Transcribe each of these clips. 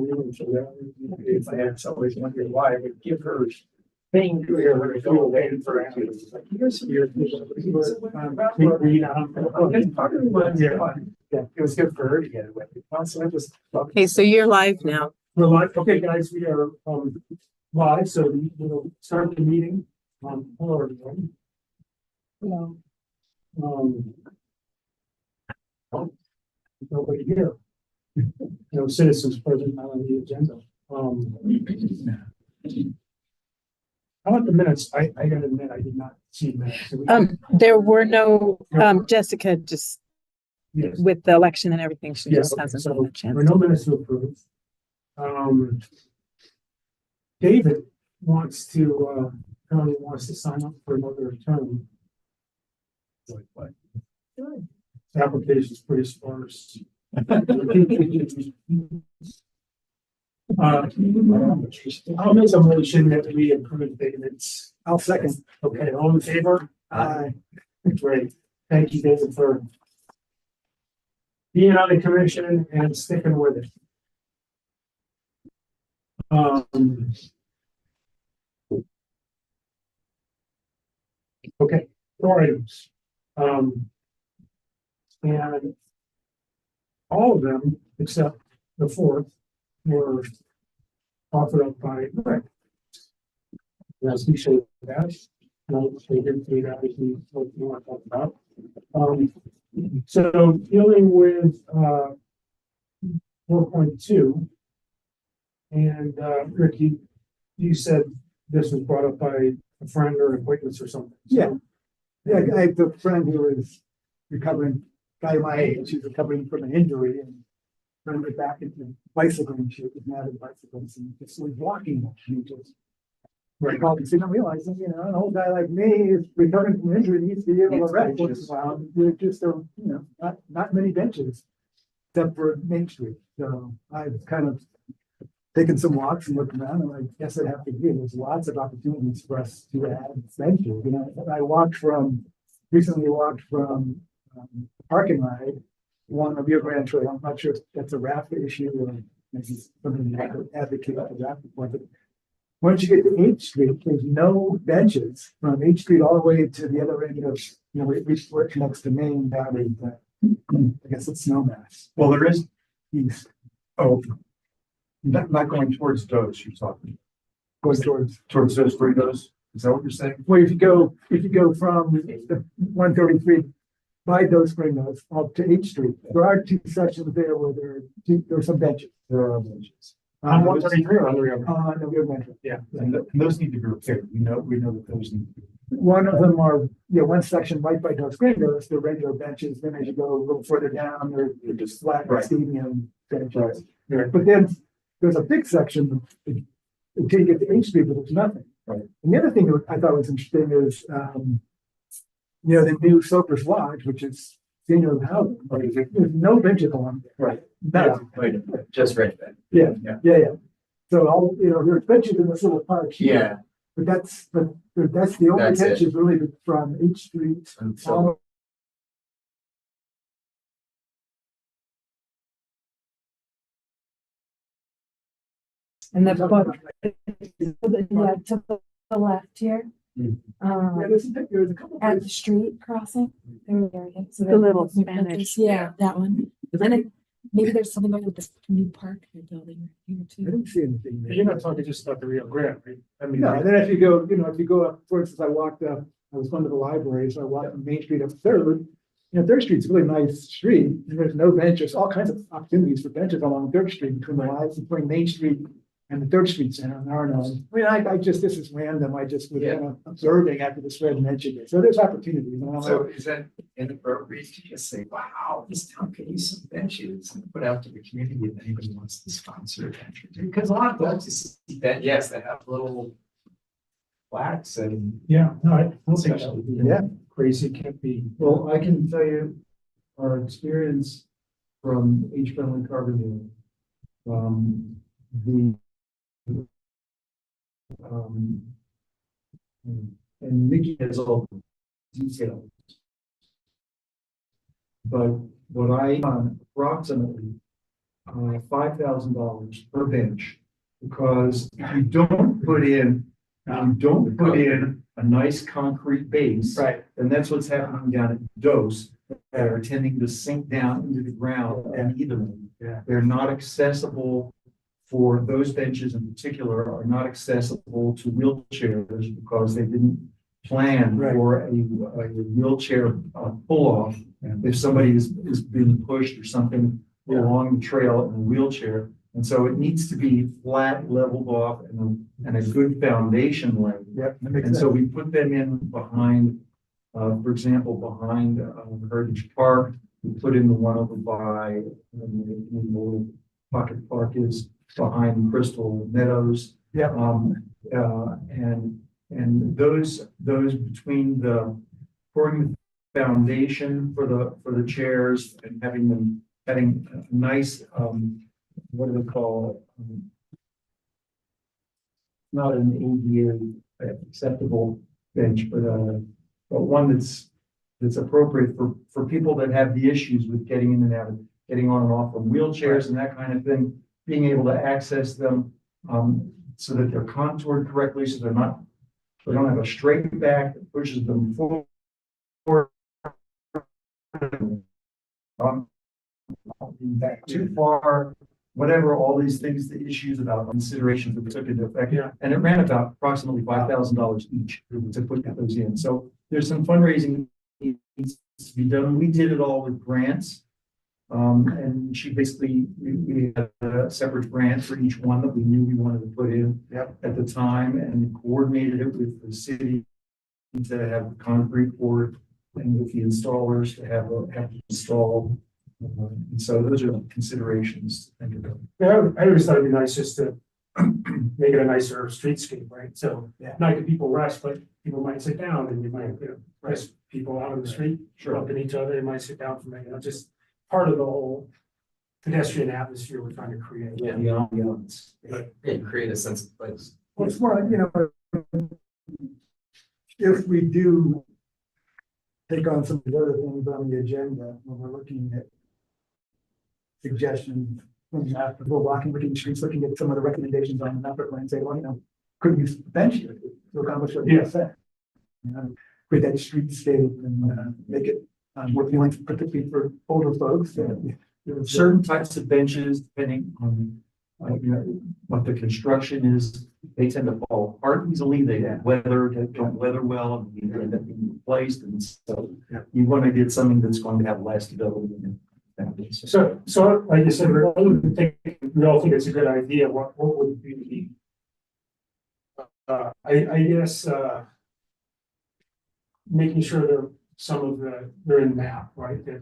If I had always wondered why I would give her thing to her to go away for hours. Like, here's your. Yeah, it was good for her to get away. So I just. Okay, so you're live now. We're live. Okay, guys, we are live, so we'll start the meeting. Hello, everyone. Hello. Nobody here. No citizens present on the agenda. How about the minutes? I gotta admit, I did not see minutes. There were no, Jessica just Yes. with the election and everything, she just Okay, hasn't so had a chance. there are no minutes to approve. David wants to, apparently wants to sign up for another term. Like what? The application's pretty sparse. I'll make a motion that we approve David's. I'll second. Okay, all in favor? Aye. Great. Thank you, David, for being on the commission and sticking with it. Okay, 4 items. And all of them, except the fourth, were offered up by Rick. As we showed that, they didn't say that if we what you want to talk about. So dealing with 4.2, and Rick, you said this was brought up by a friend or an acquaintance or something. Yeah. Yeah, I have a friend who is recovering, guy my age, who's recovering from an injury and trying to get back into bicycling shape with avid bicycles and just was walking. And he just called and said, I'm realizing, you know, an old guy like me is recovering from an injury, needs to be able to rest once in a while. There just are, you know, not many benches except for Main Street. So I've kind of taken some walks and looked around, and I guess I'd have to agree. There's lots of opportunities for us to add benches. You know, I recently walked from Park and Ride, one of your Grand Trail. I'm not sure if that's a raft issue or maybe something you have to advocate for raft before, but once you get to H Street, there's no benches from H Street all the way to the other end of, you know, where it connects to Main down to, I guess it's Snowmass. Well, there is, East, oh, not going towards those, you're talking, goes towards those burritos, is that what you're saying? well, if you go from the 133 by those Springos up to H Street, there are two sections there where there are some benches. There are benches. On 133 or on the river? On the rear bench. Yeah. And those need to be repaired, we know that those need to be. One of them are, one section right by those Springos, they're regular benches. Then as you go a little further down, they're just flat Right. stadium benches. Right. But then there's a big section until you get to H Street, but there's nothing. Right. And the other thing that I thought was interesting is, the new Soapers Lodge, which is senior housing, there's no benches along there. Right. No. Just right then. Yeah. So all, there's benches in this little park here. But that's the only That's it. benches really from H Street. And so, And the book, yeah, to the left here. Mm. There's a couple At the places. street crossing. There we go. So The little there's new Spanish. benches. Yeah, that one. And then maybe there's something going with this new park they're building here I too. didn't see anything there. You're not talking just about the Rio Grande, right? I mean, No, and then if you go up, for instance, I walked up, I was going to the library, so I walked from Main Street up Third. Third Street's a really nice street, and there's no benches, all kinds of opportunities for benches along Third Street between Main Street and the Third Street Center, and there are none. I just, this is random, I just was kind of observing after this red mentioned it, so there's opportunities. And I'm so like, is that inappropriate to just say, wow, this town could use some benches and put out to the community if anybody wants to sponsor a bench? Because a lot of folks you see that, yes, they have little plaques and. yeah, no, I don't think that would be Yeah. crazy. It can't be. Well, I can tell you our experience from H. Friendly Carbondale. And Mickey has all the details. But what I approximately $5,000 per bench. Because if you don't put in, a nice concrete base. Right. And that's what's happening down at Dose. They're tending to sink down into the ground unevenly. Yeah. They're not accessible for those benches in particular are not accessible to wheelchairs because they didn't plan Right. for a wheelchair pull-off. If somebody is being pushed or something along the trail in a wheelchair. And so it needs to be flat, leveled off and a good foundation laid. Yep, that makes And so sense. we put them in behind, for example, behind Heritage Park. We put in the one over by the little pocket park is behind Crystal Meadows. Yep. And those between the pouring the foundation for the chairs and having a nice what do they call it? Not an ADA acceptable bench, but one that's appropriate for people that have the issues with getting in and out, getting on and off from wheelchairs and that kind of thing, being able to access them so that they're contoured correctly, so they don't have a straight back that pushes them forward. Back too far, whatever, all these things, the issues about considerations that we took into effect. Yeah. And it ran about approximately $5,000 each to put those in. So there's some fundraising needs to be done. We did it all with grants. And she basically, we had a separate grant for each one that we knew we wanted to put in at the time and coordinated it with the city to have concrete poured and with the installers to have to install. And so those are considerations to think about. Yeah, I always thought it'd be nice just to make it a nicer streetscape, right? So not that people rush, but people might sit down and you might, rest people out on the street, bumping each other, they might sit down for a minute, just part of the whole pedestrian atmosphere we're trying to create. Yeah. The ambiance. Yeah, create a sense of place. Well, it's more, if we do take on some of the other things on the agenda, when we're looking at suggestions, when after we're walking, looking at the streets, looking at some of the recommendations on the number plan, say, well, could we bench here to accomplish what you said? Create that streetscape and make it more appealing, particularly for older folks. Certain types of benches, depending on what the construction is, they tend to fall apart easily. They don't weather well, and they end up being replaced. And so you want to get something that's going to have lastability. So like you said, we all think it's a good idea. What would be I guess making sure they're in map, right? That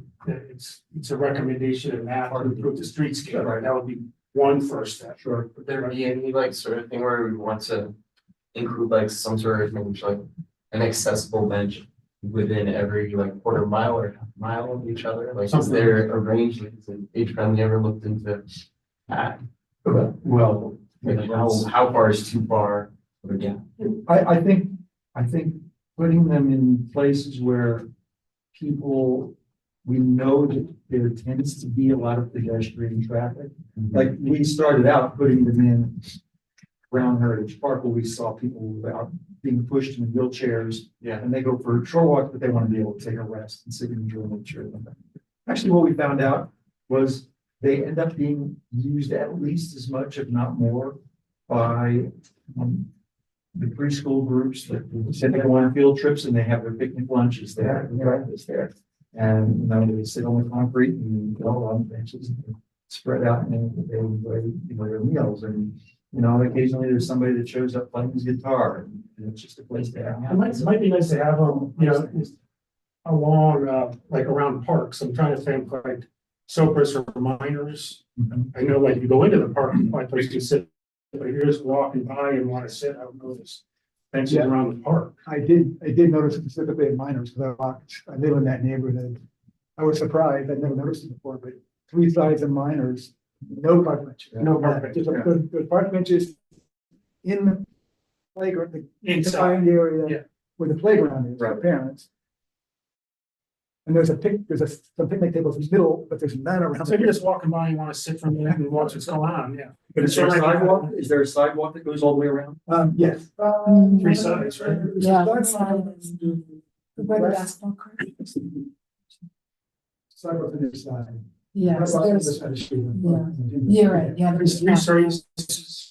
it's a recommendation in map to improve the streetscape, right? That would be one first step. Sure. Would there be any like sort of thing where we want to include like some sort of maybe like an accessible bench within every like quarter mile or half mile of each other? Like, is there a range? Like, is it age-friendly? Ever looked into that? Well, Like, how far is too far? But yeah. I think putting them in places where we know that there tends to be a lot of pedestrian traffic. Like we started out putting them in around Heritage Park where we saw people out being pushed in wheelchairs. Yeah. And they go for short walks, but they want to be able to take a rest and sit and enjoy nature. Actually, what we found out was they end up being used at least as much, if not more, by the preschool groups that tend to go on field trips and they have their picnic lunches there and breakfast there. And they sit on the concrete and go on benches and spread out and they enjoy their meals. And occasionally there's somebody that shows up playing his guitar and it's just a place to hang out. It might be nice to have them, along like around parks. I'm trying to think like Sopris or Miners. I know like you go into the park, you find places to sit. But if you're just walking by and want to sit, I don't notice benches around the park. I did notice it specifically in Miners because I live in that neighborhood. I was surprised, I'd never noticed it before, but 3 sides of Miners, no park benches. No park benches, Just the park benches in the playground, the Inside. defined area where the playground is for Right. parents. And there's some picnic tables in the middle, but there's none around. So if you're just walking by, you wanna sit for a minute and watch what's going on, yeah. But is there a sidewalk? Is there a sidewalk that goes all the way around? Yes. Three sides, right? Yeah. Where the basketball court. Sidewalk on this side. Yeah, so there's, Yeah. you're right, yeah. There's three sides.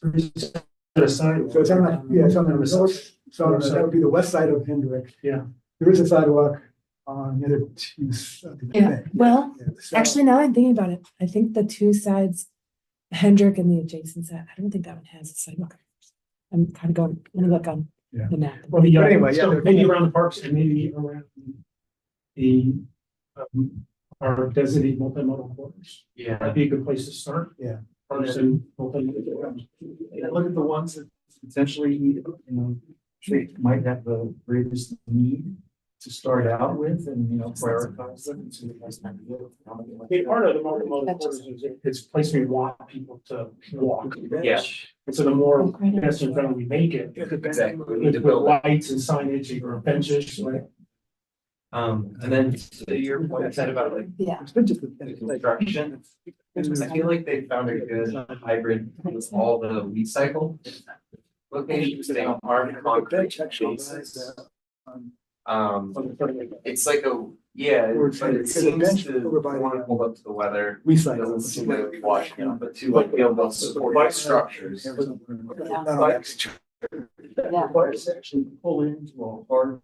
To the side. So it's on the, yeah, it's on the north, so that would be the west side of Hendrick. Yeah. There is a sidewalk on the other two. Yeah, well, Yeah, the south. actually, now I'm thinking about it, I think the two sides, Hendrick and the adjacent side, I don't think that one has a sidewalk. I'm kind of going, let me look on Yeah. the map. Well, yeah, But anyway, yeah, so there- maybe around the parks and maybe around the, our designated multimodal quarters. Yeah. That'd be a good place to start. Yeah. Parks and multimodal. And look at the ones that potentially, they might have the greatest need to start out with and, prioritize them. And see what kind I think part of the multimodal quarters is it's a place we want people to walk. Yeah. And so the more pedestrian friendly we make it, Exactly. We we need to build it. lights and signage or benches, right? And then to your point said about like Yeah. It's been just the construction, I feel like they found a good hybrid with all the weed cycle locations. They are concrete bases. It's like but it seems to want to hold up to the weather. We It cycle. doesn't seem to be washing out, but to like be able to support the structures. Yeah. Requires actually pull into a hard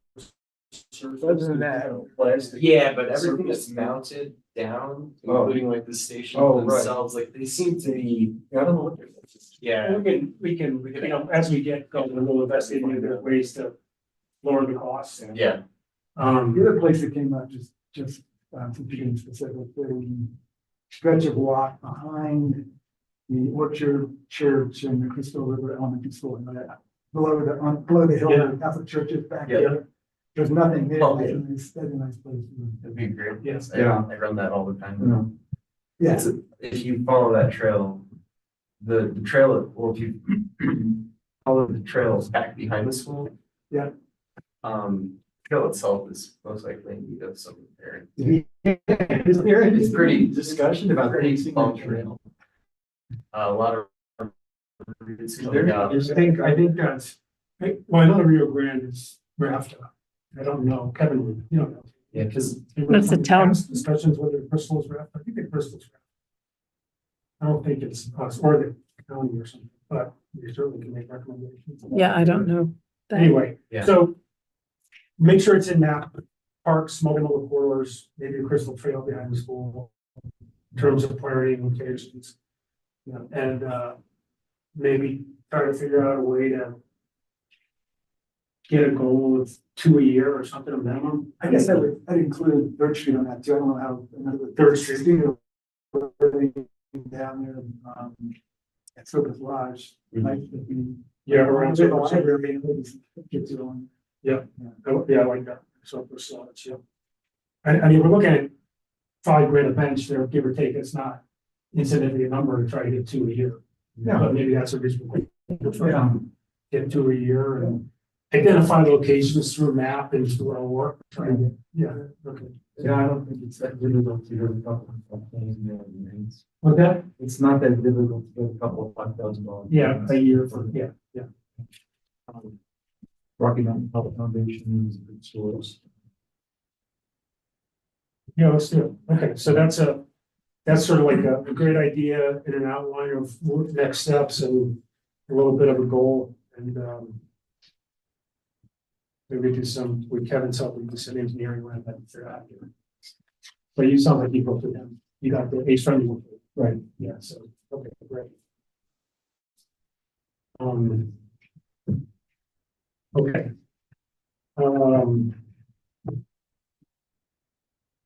surface. Other than that. Plastic. Yeah, but everything that's mounted down, including like the stations Oh, right. themselves, like they seem to be, Yeah, I don't know what they're. yeah. We can, as we get going, we'll invest in other ways to lower the costs. Yeah. The other place that came up just to be specific, the stretch of walk behind the Orchard Church and the Crystal River Elementary School, and that below the hill, Yeah. the Catholic churches back Yeah. there. There's nothing there. Oh, That's yeah. a nice place. It'd be great. Yes. I run that all the time. Yeah. If you follow that trail, the trail, or if you follow the trails back behind the school. Yeah. Trail itself is most likely in need of some repairing. Is there any It's pretty discussion about pretty racing bump that trail. A lot of. I think that's, well, I know the Rio Grande is Rafta. I don't know, Kevin, you don't know. Yeah, because That's the town. Discussions whether Bristol's Rafta, I think the Bristol's Rafta. I don't think it's us or the county or something, but we certainly can make recommendations. Yeah, I don't know. that. Anyway, Yeah. so make sure it's in that parks, multimodal corridors, maybe a crystal trail behind the school. In terms of priority locations. And maybe try to figure out a way to get a goal of 2 a year or something, a minimum. I guess I'd include Third Street on that too. I don't know how, another Third Street. Down there, at Silver's Lodge, might be. Yeah, around the Silver library, kids are on. Yeah, I like that. So for slots, yeah. I mean, we're looking at $5 a bench there, give or take. It's not insignificant number to try to get 2 a year. Yeah. But maybe that's a reasonable. Yeah. Get 2 a year and identify locations through map and through our work. Try to get, yeah, okay. Yeah, I don't think it's that difficult to get a couple of things. With that, It's not that difficult to get a couple of $5,000. yeah, a year for, yeah. Rocky Mountain Public Foundation is a good source. Yeah, let's do it. Okay, so that's sort of like a great idea in an outline of next steps and a little bit of a goal and maybe do some, with Kevin's help, we do some engineering around that. Figure out here. But you sound like you booked with him. You got the Ace friendly one. Right, yeah, so, okay, great. Okay.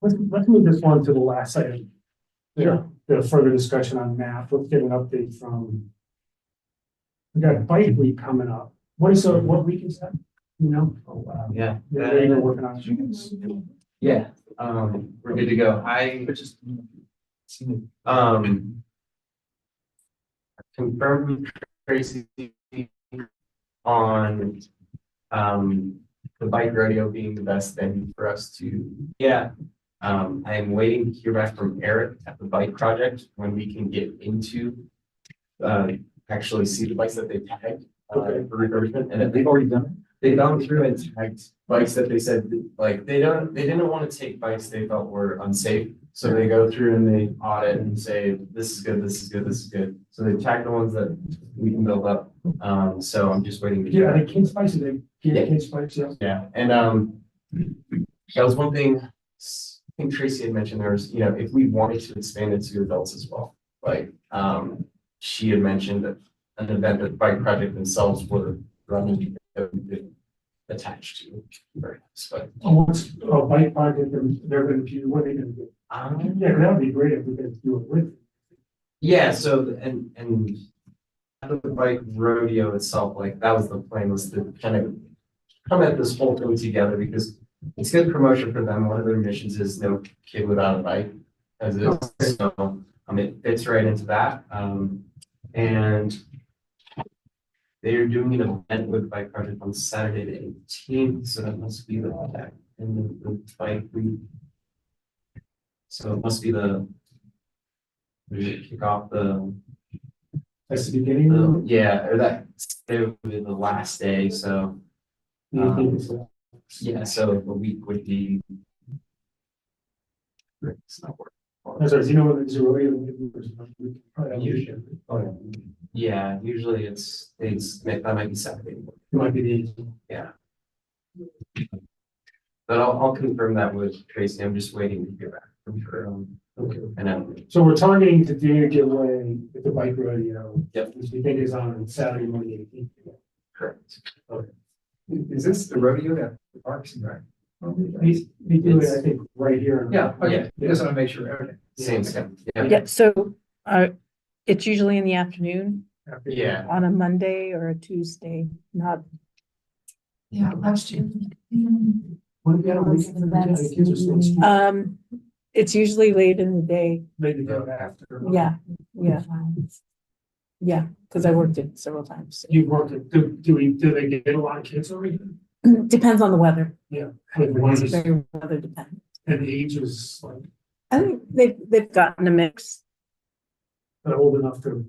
Let's move this one to the last item. Yeah, the further discussion on map. Let's get an update from. We got a bike week coming up. What week is that? You know? Oh, wow. Yeah. Yeah, you're working on it. Yeah, we're good to go. I confirmed with Tracy on the bike rodeo being the best venue for us to, I am waiting to hear back from Eric at the bike project when we can get into actually see the bikes that they tagged for refurbishment, and they've already done it. They've gone through and tagged bikes that they said, like, they didn't want to take bikes they felt were unsafe. So they go through and they audit and say, this is good, this is good, this is good. So they tag the ones that we can build up. So I'm just waiting to hear. Yeah, the kids bikes, they, kids bikes, yeah. Yeah, and that was one thing, I think Tracy had mentioned, there was, if we wanted to expand it to adults as well. Like, she had mentioned that an event that the bike project themselves were running attached to. Very nice, but What's a bike project, they're gonna do, what are they gonna do? Yeah, that would be great if we could do it with. yeah, so and the bike rodeo itself, like that was the plan, was to kind of come at this whole thing together, because it's good promotion for them. One of their missions is no kid without a bike, as it is. So it fits right into that. And they are doing an event with Bike Project on Saturday the 18th, so that must be the bike week. So it must be kick off That's the beginning. yeah, or that it would be the last day. So yeah, so the week would be. It's not working. That's right, you know what, it's a rodeo. Yeah, usually that might be Saturday. It might be the. Yeah. But I'll confirm that with Tracy. I'm just waiting to hear back from her. Okay. And So we're targeting to do a giveaway at the bike rodeo. Yep. Which we think is on Saturday, Monday, 18th. correct. Is this the rodeo at the Parks and Rec? We do it, I think, right here. Yeah, okay, Yeah. just want to make sure, okay. Same stuff. Yeah. Yeah, so, it's usually in the afternoon Yeah. on a Monday or a Tuesday, not, Yeah, last year. When we have a weekend, the kids are still in school. it's usually late in the day. Maybe go after. Yeah, yeah. Yeah, because I worked it several times. You've worked it, do they get a lot of kids over here? Depends on the weather. Yeah. And one It's is, very weather dependent. and the age is like, I think they've gotten a mix. old enough to.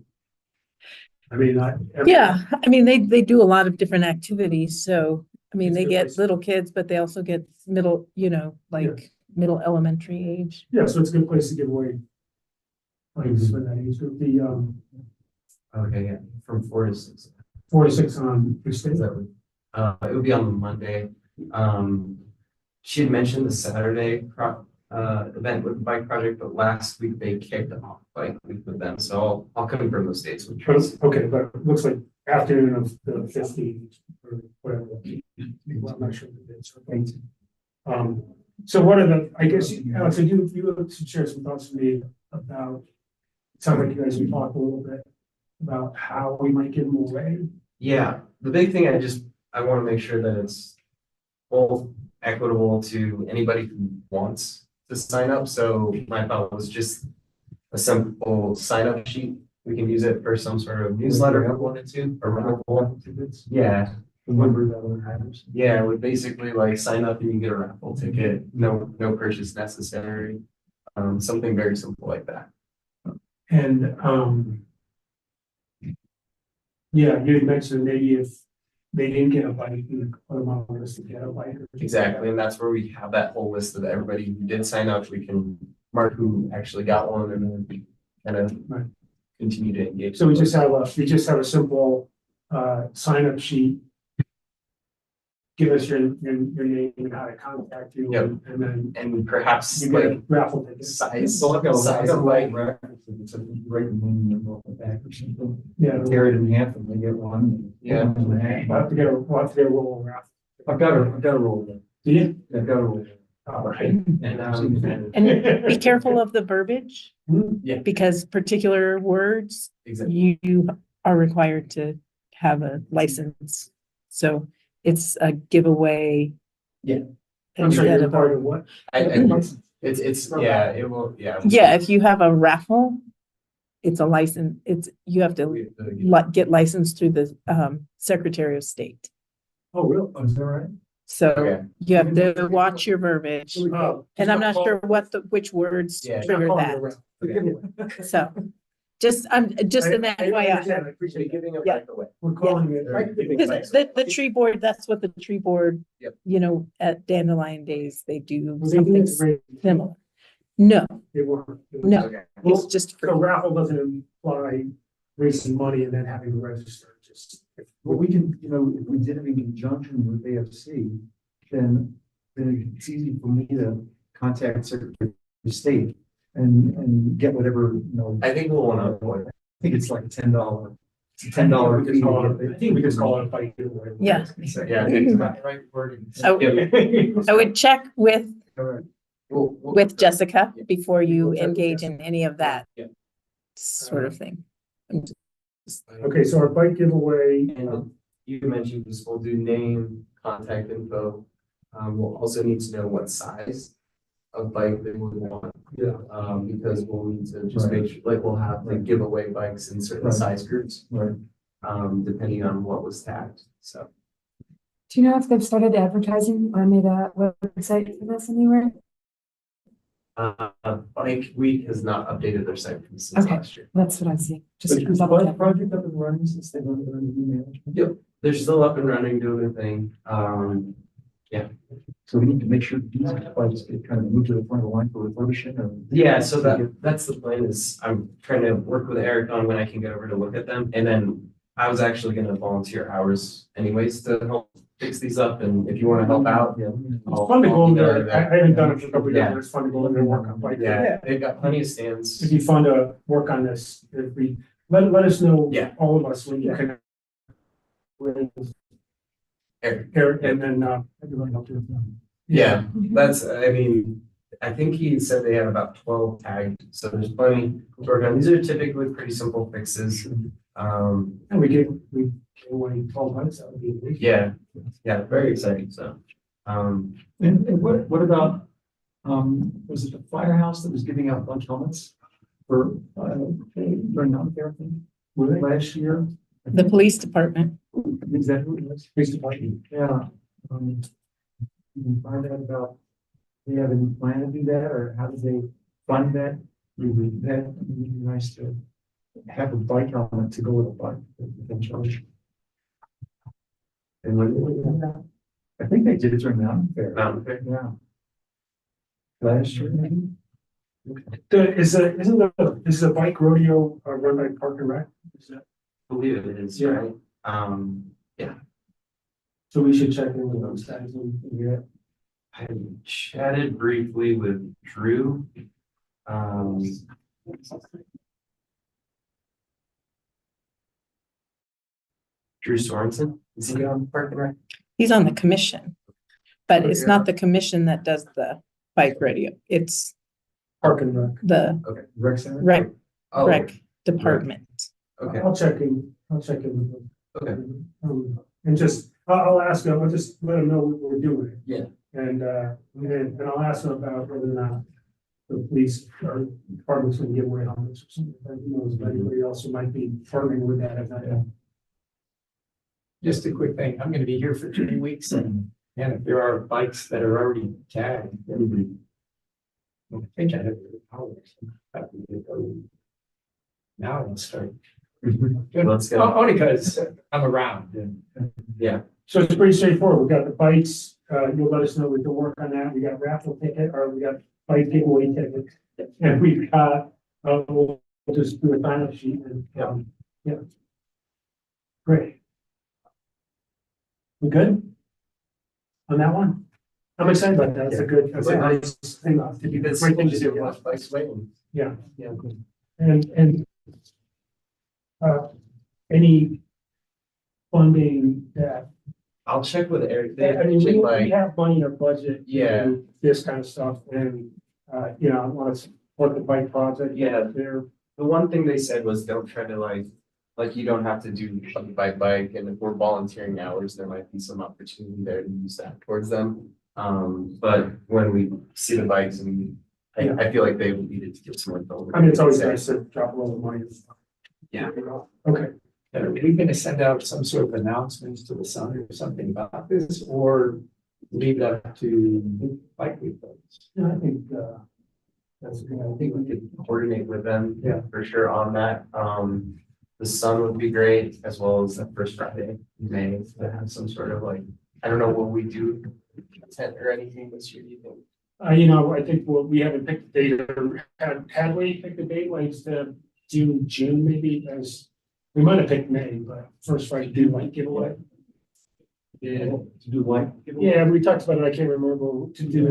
I mean, not. Yeah, I mean, they do a lot of different activities, so, I mean, It's they good get place. little kids, but they also get middle, like middle elementary age. Yeah, so it's a good place to give away. Like, for that age group, the, Okay, yeah, from 4 to 6. 46 on which day? Is that it would be on the Monday. She had mentioned the Saturday event with the bike project, but last week they kicked off bike week with them. So I'll confirm those dates with Tracy. Okay, but it looks like afternoon of the 15th or whatever. I'm not sure the dates are. So what are the, I guess, Alex, so you should share some thoughts with me about, it sounds like you guys, we talked a little bit about how we might give them away. Yeah, the big thing I want to make sure that it's both equitable to anybody who wants to sign up. So my thought was just a simple sign up sheet. We can use it for some sort of newsletter if we wanted to, or raffle. Yeah. Remember that other items. Yeah, it would basically like sign up and you get a raffle ticket, no purchase necessary. Something very simple like that. And, yeah, you had mentioned maybe if they didn't get a bike, you could put them on the list to get a bike. Exactly, and that's where we have that whole list of everybody who did sign up. We can mark who actually got one, and then we kind of Right. continue to engage. So we just have a simple, sign up sheet. Give us your name and how to contact you. Yep. And then And perhaps you get like a raffle ticket. size, So I've got size a of light like, reference, if it's a right name and on the back or something. Yeah. Tear it in half and they get one. Yeah. We'll have to get a roll raffle. I've got a roll there. Do you? I've got a roll. All right. And be careful of the verbiage, Yeah. because particular words, exactly. you are required to have a license. So it's a giveaway. Yeah. I'm sorry, instead you're of part of what? It's yeah, it will, yeah. Yeah, if you have a raffle, it's a license, you have to We have to get- get licensed through the Secretary of State. Oh, really? Oh, is that right? So Okay. you have to watch your verbiage. Oh, And I'm not sure which words Yeah. trigger that. So I'm just an I FYI. understand, I appreciate it. Giving a Yeah. bike away. We're calling it. Right. Because the tree board, that's what the tree board, Yep. you know, at Dandelion Days, they do Was they doing something it right? similar. No, They weren't. It was- no, Okay. it's just free. So raffle doesn't imply raising money and then having to register, just. Well, we can, you know, if we did it in conjunction with AFC, then it's easy for me to contact Secretary of State and get whatever, you know, I think we'll want to avoid. I think it's like $10. It's a I $10 think we fee. could call it- I think we could call it a bike giveaway. Yeah. So, yeah, it's not the right wording. I would check with Correct. with Jessica Yeah. before you We'll check with engage Jessica. in any of that Yeah. sort of thing. Okay, so our bike giveaway, And you mentioned this, we'll do name, contact info. We'll also need to know what size of bike they would want. yeah, Because we'll need to just Right. make sure, like, we'll have like giveaway bikes in certain Right. size groups, Right. depending on what was tagged, so. Do you know if they've started advertising or made a website for this anywhere? Bike Week has not updated their site since Okay. last year. That's what I see. Just But is the double bike check. project up and running since they've been running the management? Yep, they're still up and running, doing their thing. So we need to make sure these bikes get kind of moved to the front of the line for refurbishing or. Yeah, so that's the plan is I'm trying to work with Eric on when I can get over to look at them. And then I was actually gonna volunteer hours anyways to help fix these up. And if you wanna help out. Yeah. it's fun to go in there, I haven't done it for a couple of years, Yeah. but it's fun to go in there and work on bike. Yeah, they've got plenty of It'd stands. be fun to work on this, if we, let us know. Yeah. All of us when you can. With Eric. Eric, and then, everyone help you. Yeah, that's, I mean, I think he said they had about 12 tagged, so there's plenty to work on. These are typically pretty simple fixes. And we give away 12 months, that would be amazing. Yeah, very exciting, so. And what about, was it the firehouse that was giving out lunch helmets for, during non-fair thing? Were they last year? The police department. Is that who it was? Police department. Yeah. You can find out about, do they have any plan to do that, or how do they fund that? That would be nice to have a bike helmet to go with a bike, that they charge. And when, I think they did it during Mountain Fair. Mountain Fair? Yeah. Last year, maybe? Is a bike rodeo run by Park and Rec? Is that- I believe it is, Yeah. right? So we should check in with those guys and, yeah. I chatted briefly with Drew. Drew Sorensen, is he on Park and Rec? He's on the commission. But it's not the commission that does the bike radio. It's Park and Rec. the Okay. Rec Center? rec Oh, rec department. okay, I'll check in with them. okay. And just, I'll ask them, I'll just let them know what we're doing. Yeah. And I'll ask them about whether or not the police or departments can give away helmets or something. Who knows, if anybody else who might be partnering with that, if not. Just a quick thing, I'm gonna be here for 3 weeks and if there are bikes that are already tagged, then I think I have the powers. Now I'll start. Let's go. Only because I'm around and So it's pretty straightforward. We got the bikes, you'll let us know we can work on that. We got raffle ticket, or we got bike giveaway ticket. And we've got, we'll just do a sign up sheet and, yeah. Great. We good? On that one? I'm excited about that. That's that's a nice thing. Because Great thing to just do. watch bikes waiting. Yeah, yeah. And any funding that, I'll check with Eric. I mean, They we like, have money in our budget. to Yeah. do this kind of stuff and, you know, I want to support the bike project. Yeah. There, the one thing they said was don't try to like you don't have to do bike, and if we're volunteering hours, there might be some opportunity there to use that towards them. But when we see the bikes, and I feel like they needed to get some info. I mean, it's always nice to drop a little money. Yeah. Okay. are we gonna send out some sort of announcements to the sun or something about this, or leave it up to bike week folks. Yeah, I think, that's, I think we could coordinate with them. Yeah. For sure on that. The sun would be great as well as the first Friday in May to have some sort of like, I don't know what we do. Tent or anything this year, do you think? you know, I think we haven't picked the date, or had we picked the date, like the June maybe, as, we might have picked May, but first Friday do like giveaway. Yeah, To do like. yeah, we talked about it, I can't remember, to do,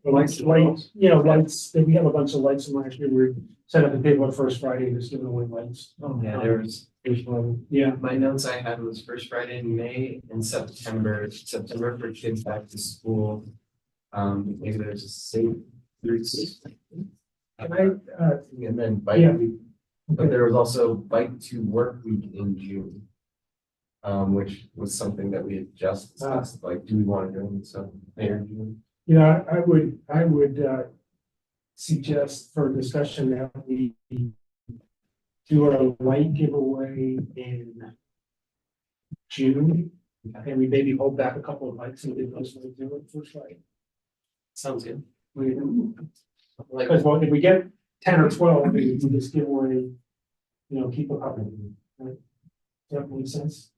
the lights, you know, lights, we have a bunch of lights in last year, we set up a table on first Friday and just giving away lights. Yeah, there's one. Yeah, My notes I had was first Friday in May and September for kids back to school. Maybe there's a safe routes. and I, And then bike Yeah. week, but there was also bike to work week in June. Which was something that we had just discussed, like, do we want to do so there in June? you know, I would, suggest for discussion that we do a light giveaway in June, and we maybe hold back a couple of lights and give those to do it first light. Sounds good. Like, Because well, if we get 10 or 12, we can just give away, you know, keep it up. Right? Does that make sense?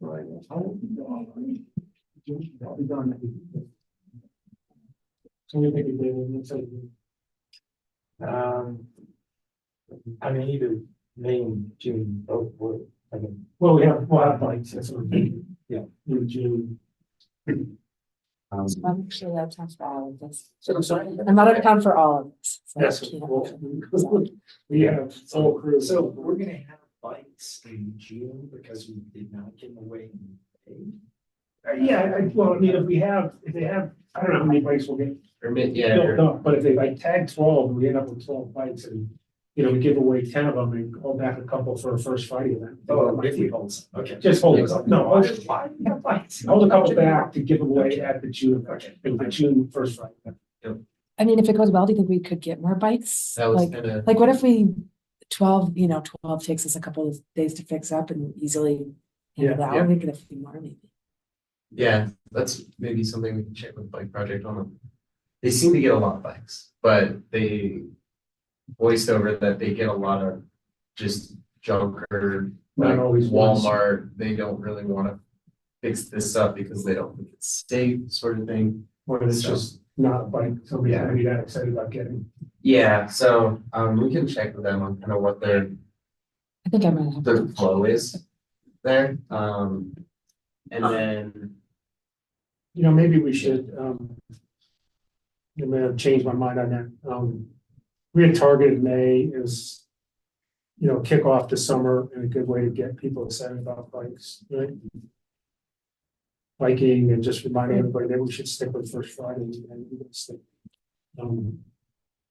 Right. I'll be done. So we think it did, let's say, I mean, either May and June, both work. I mean, well, we'll have lights, that's what I'm thinking. Yeah, in June. I'm actually out of town for all of this. So I'm sorry. I'm out of town for all of this. so I Yes, can't- we have full crew. So we're gonna have bikes in June because we did not give them away in May. Yeah, well, I mean, if they have, I don't know how many bikes we'll get or mid, built up, but if they like tag 12, we end up with 12 bikes and, you know, we give away 10 of them and hold back a couple for a first Friday event. If we hold some, okay. Just hold it up. No, hold it. Why do you have bikes? Hold a couple back to give away at the June, the June first Friday. I mean, if it goes well, do you think we could get more bikes? that was Like, kind of, like what if we 12, 12 takes us a couple of days to fix up and easily handle that, Yeah. we could have a few more maybe. yeah, that's maybe something we can check with Bike Project on them. They seem to get a lot of bikes, but they voiced over that they get a lot of just junk or Not like always ones. Walmart, they don't really want to fix this up because they don't think it's safe, sort of thing. Or it's So- just not a bike, somebody's Yeah. gonna be that excited about getting. Yeah, so we can check with them on kind of what their I think I might have. the flow is there. And then, You know, maybe we should, I may have changed my mind on that. We had targeted May as, you know, kick off the summer and a good way to get people excited about bikes, right? Biking and just reminding everybody that we should stick with first Friday and we're gonna stick.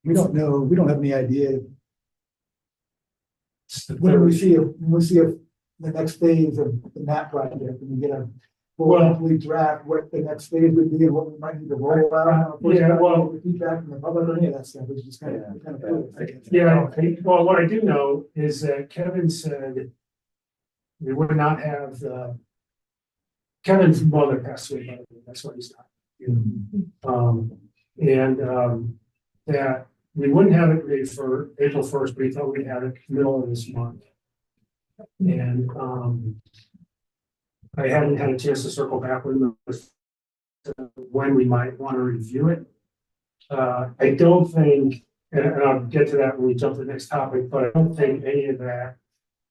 We don't know, we don't have any idea. When we see the next phase of the map project, and we get a Well- complete draft, what the next phase would be and what we might need to roll out. Yeah, well- The feedback from the public, or any of that stuff, which is kind of cool. Yeah, well, what I do know is that Kevin said we would not have Kevin's mother passed away, by the way, that's why he's not. That we wouldn't have it ready for April 1st, but he thought we'd have it middle of this month. And I hadn't had a chance to circle back with him as to when we might want to review it. I don't think, and I'll get to that when we jump to the next topic, but I don't think any of that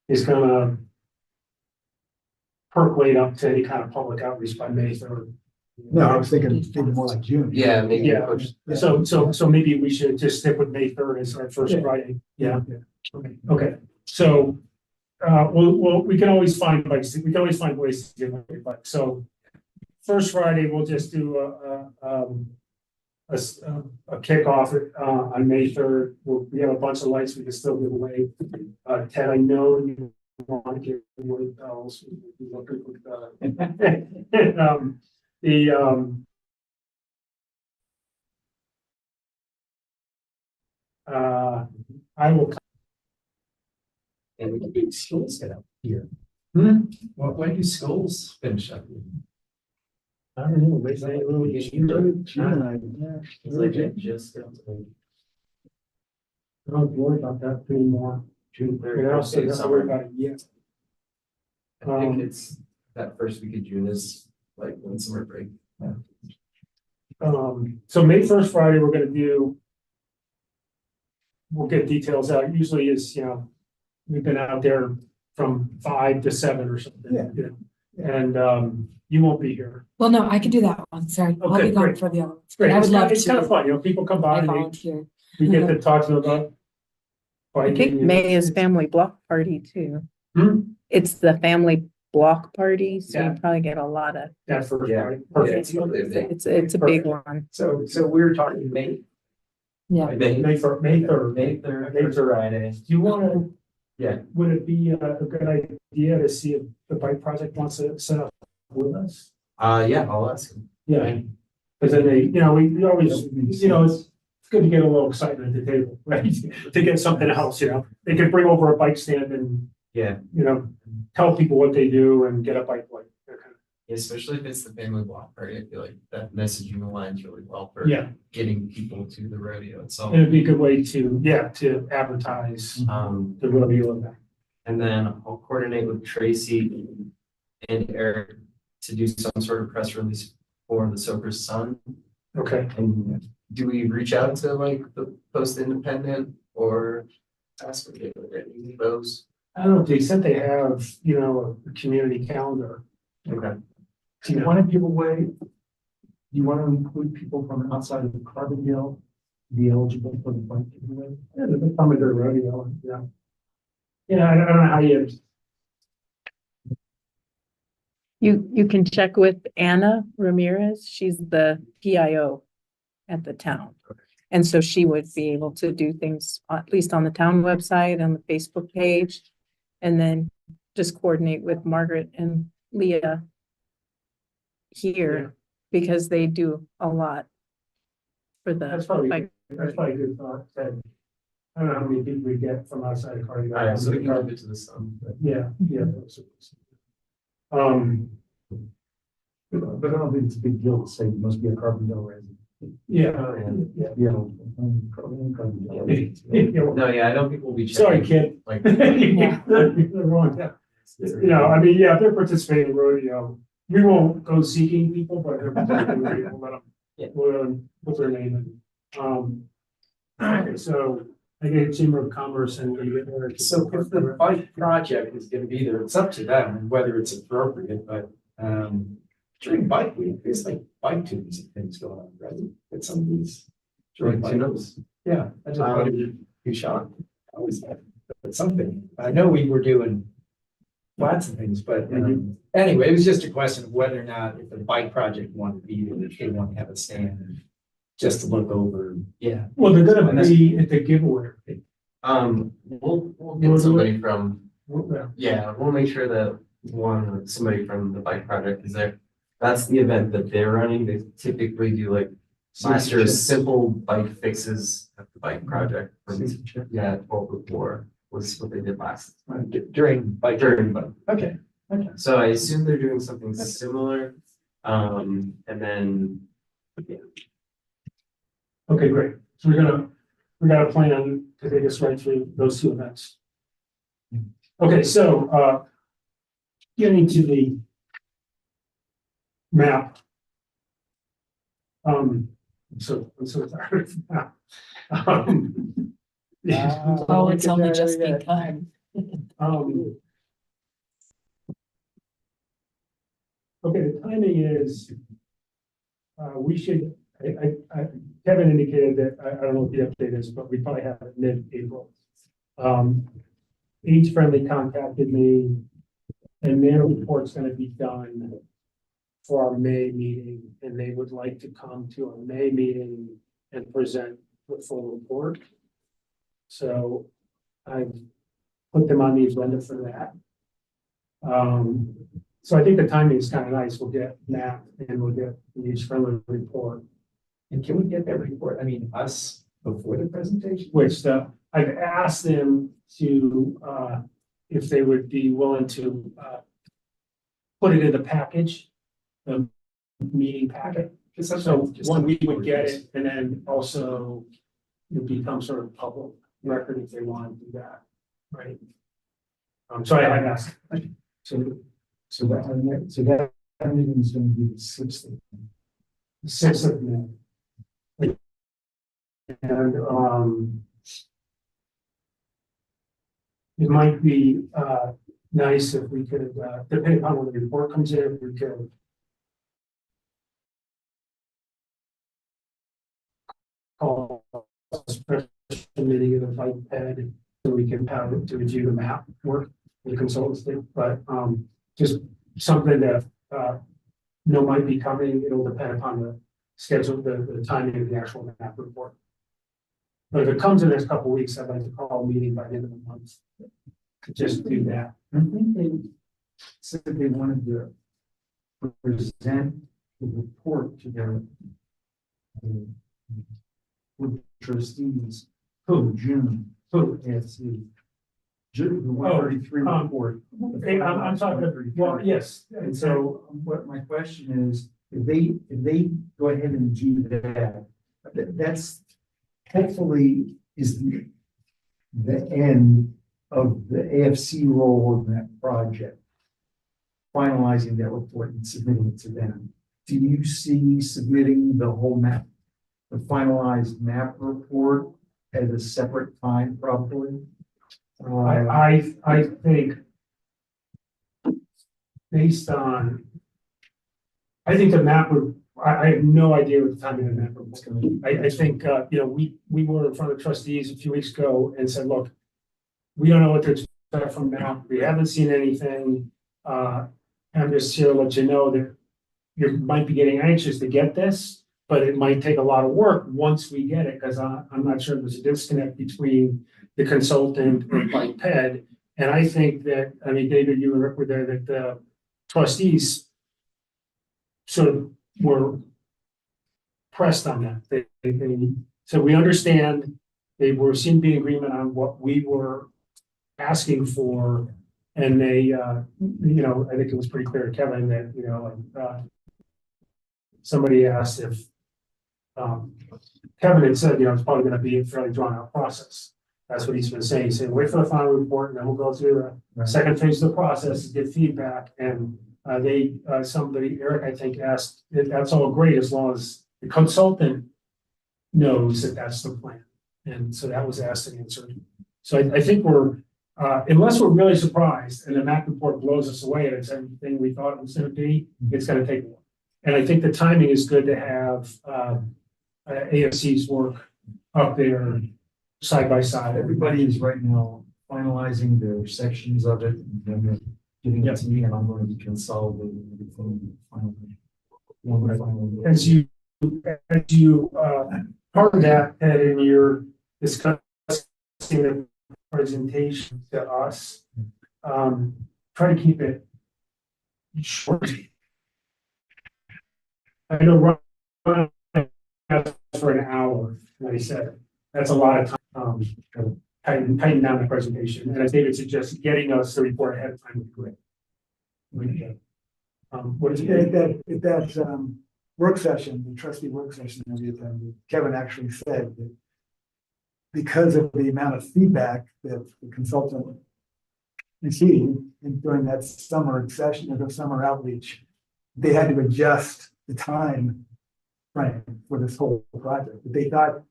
is gonna percolate up to any kind of public outreach by May 3rd. No, I was thinking maybe more like June. yeah, maybe Yeah. push. So maybe we should just stick with May 3rd as our first Yeah. Friday. Yeah. Okay, so, we can always find ways, to give away bikes, so. First Friday, we'll just do a kickoff, on May 3rd, we have a bunch of lights we can still give away. Ted, I know you want to give away bells. We look at, I will. And we can do schools get up here. Hmm? When do schools finish up? I don't know, they say really. It's like it just. I don't worry about that anymore. June You third. know, so you don't have to worry about it yet. I think it's that first week of June is like when summer break. So May 1st Friday, we're gonna do. We'll get details out, usually is, we've been out there from 5 to 7 or something. Yeah. And you won't be here. Well, no, I could do that one, sorry, I'll Okay, be gone great. for the other. ones, Great, but I would love it's kind of to, fun, people come by I and volunteer. we get to talk to them about. I think May is family block party too. Hmm? It's the family block party, so Yeah. you probably get a lot of, That first Yeah. Friday. Yeah, Perfect. it's probably a big- it's a big one. So we were talking May. Yeah. May May 3rd. May 3rd. May third, May 3rd. Friday. Do you wanna? Yeah. Would it be a good idea to see if the bike project wants to set up with us? Yeah, I'll ask him. Yeah. Cause then they, we always, it's good to get a little excitement at the table, right? To get something else, they could bring over a bike stand and, Yeah, tell people what they do and get a bike like. that kind especially if it's the family block party, I feel like that messaging aligns really well for of- Yeah, getting people to the rodeo itself. and it'd be a good way to advertise the rodeo event. And then I'll coordinate with Tracy and Eric to do some sort of press release for the Soaker's Sun. Okay. And do we reach out to like the Post Independent or ask if they would any of those? I don't know, to the extent they have, a community calendar. Okay. Do you want to give away? Do you want to include people from outside of the Carbondale be eligible for the bike giveaway? Yeah, the coming to the rodeo, yeah. Yeah, I don't know how you. You can check with Anna Ramirez, she's the PIO at the town. And so she would be able to do things, at least on the town website, on the Facebook page. And then just coordinate with Margaret and Leah here, because they do a lot for That's the probably, bike. that's probably a good thought, Ted. I don't know how many people we get from outside of cardio. All right, so we can move it to the Sun. but- Yeah. But I don't think it's a big deal to say you must be a Carbondale resident. Yeah, Oh, yeah. Yeah. Yeah. No, yeah, I don't think we'll be. Sorry, checking, kid. Like. You're wrong, yeah. If they're participating in rodeo, we won't go seeking people, but they're participating in rodeo, Yeah. we'll let them put their name in. Okay, so I get Chamber of Commerce and. So if the bike project is gonna be there, it's up to them whether it's appropriate, but, during bike week, there's like bike tunes and things going on, right? At some of these. During bike weeks. Yeah, I just wanted to be shocked. I was, but something, I know we were doing lots of things, but, anyway, it was just a question of whether or not if the bike project wanted to be there, if they want to have a stand. Just to look over. Yeah. Well, they're gonna be at the giveaway. We'll get somebody from, Yeah. yeah, we'll make sure that somebody from the bike project is there. That's the event that they're running. They typically do like last year's simple bike fixes at the bike project. Yeah, 12 was what they did last. During bike. During bike. Okay. So I assume they're doing something similar. And then, yeah. Okay, great. So we got a plan to take us right through those two events. Okay, so, getting to the map. I'm so tired of that. Oh, it's only just begun. Okay, the timing is, Kevin indicated that, I don't know what the update is, but we probably have it mid-April. Age Friendly contacted me, and their report's gonna be done for our May meeting, and they would like to come to our May meeting and present the full report. So I've put them on the agenda for that. So I think the timing is kind of nice. We'll get that and we'll get the Age Friendly report. And can we get that report, us before the presentation? Which I've asked them to, if they would be willing to, put it in the package. meeting packet. Because So sometimes just one, a we would report get is- it, and then also it would become sort of public record if they want to do that, right? So I asked, So, so that meeting is gonna be the sixth. the 6th of May. And, it might be, nice if we could, depending upon when the report comes in, if we could call a special meeting of the Fight Ped, so we can have it to review the map work, the consultants do, but, just something that, might be coming, it'll depend upon the schedule, the timing of the actual map report. But if it comes in the next couple of weeks, I'd like to call a meeting by the end of the month. To just do that. I think they said they wanted to present the report to their with trustees, June, yes, the 133 report. I'm talking, well, yes, and And so, so what my question is, if they go ahead and do that, that's hopefully is the end of the AFC role in that project. Finalizing that report and submitting it to them. Do you see submitting the whole map, the finalized map report at a separate time probably? I think based on, I think the map would, I have no idea what the timing of the map was going to be. I think, we were in front of trustees a few weeks ago and said, look, we don't know what to expect from map. We haven't seen anything. I'm just here to let you know that you might be getting anxious to get this, but it might take a lot of work once we get it, because I'm not sure there's a disconnect between the consultant and Mike Ped. And I think that, I mean, David, you and Rick were there, that the trustees sort of were pressed on that. So we understand they were seemed to be in agreement on what we were asking for. And they, I think it was pretty clear to Kevin that, somebody asked if, Kevin had said, it's probably gonna be a fairly drawn out process. That's what he's been saying. He said, wait for the final report and then we'll go through the second phase of the process, get feedback. And somebody, Eric, I think, asked, if that's all great as long as the consultant knows that that's the plan. And so that was asked and answered. So I think we're, unless we're really surprised and the map report blows us away and it's everything we thought it was going to be, it's going to take a while. And I think the timing is good to have AFC's work up there side by side. Everybody is right now finalizing their sections of it and then they're giving it to me and I'm going to be consolidating everything finally. One by one. As you, part of that, and in your discussing the presentation to us, try to keep it short. I know Ron asked for an hour, and I said, that's a lot of time, tighten down the presentation, and as David suggested, getting us the report ahead of time would be great. What is Yeah, it? at that work session, the trustee work session that we attended, Kevin actually said that because of the amount of feedback that the consultant received during that summer session or the summer outreach, they had to adjust the time frame for this whole project. They thought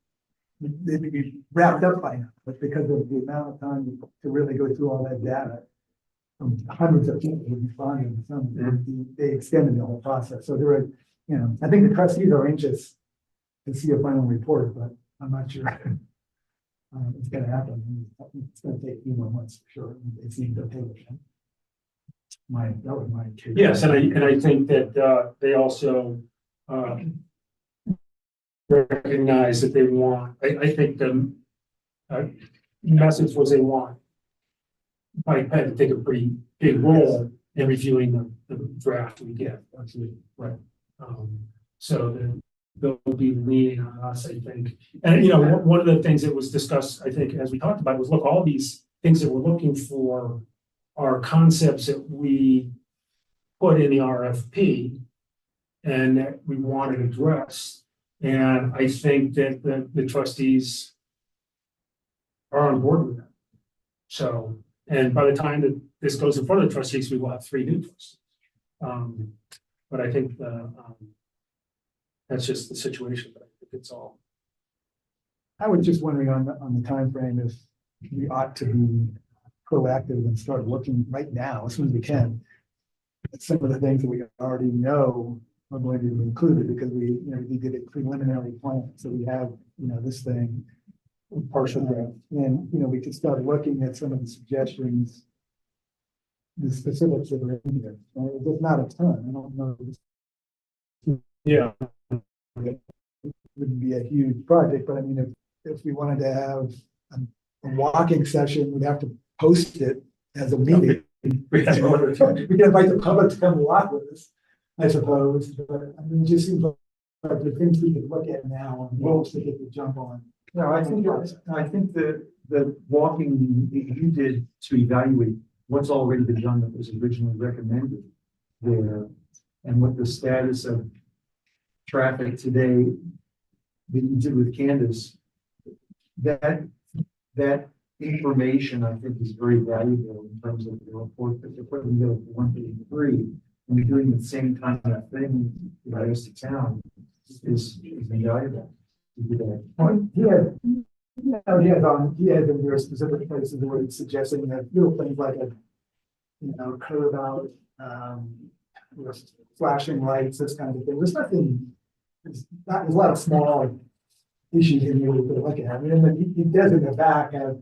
they'd be wrapped up by now, but because of the amount of time to really go through all that data, from hundreds of people responding, they extended the whole process. So there were, I think the trustees are anxious to see a final report, but I'm not sure it's going to happen. It's going to take a few more months for sure. It seemed okay with them. That was my case. Yes, and I think that they also recognize that they want. I think the message was they want Mike Ped to take a pretty big role in reviewing the draft we get. Absolutely right. So then they'll be leaning on us, I think. And one of the things that was discussed, I think, as we talked about, was look, all these things that we're looking for are concepts that we put in the RFP. and that we wanted addressed. And I think that the trustees are on board with that. So, and by the time that this goes in front of the trustees, we will have 3 new trustees. But I think that's just the situation, but I think it's all. I was just wondering on the timeframe if we ought to be proactive and start looking right now, as soon as we can, at some of the things that we already know are going to be included, because we did a preliminary plan, so we have, this thing. Partial draft. And, we could start looking at some of the suggestions, the specifics that are in here. There's not a ton, I don't know. Yeah. It wouldn't be a huge project, but I mean, if we wanted to have a walking session, we'd have to post it as a meeting. We can invite the public to come walk with us, I suppose, but I mean, it just seems like the things we could look at now and goals to get the jump on. No, I think the walking you did to evaluate what's already been done that was originally recommended there, and what the status of traffic today that you did with Candace, that information I think is very valuable in terms of the report that they're putting together for 183, and doing the same kind of thing in the rest of town is invaluable. Well, he had in very specific places where he's suggesting that little things like curve out, flashing lights, this kind of thing. There's nothing, there's a lot of small issues in here we could look at. I mean, and then he does in the back have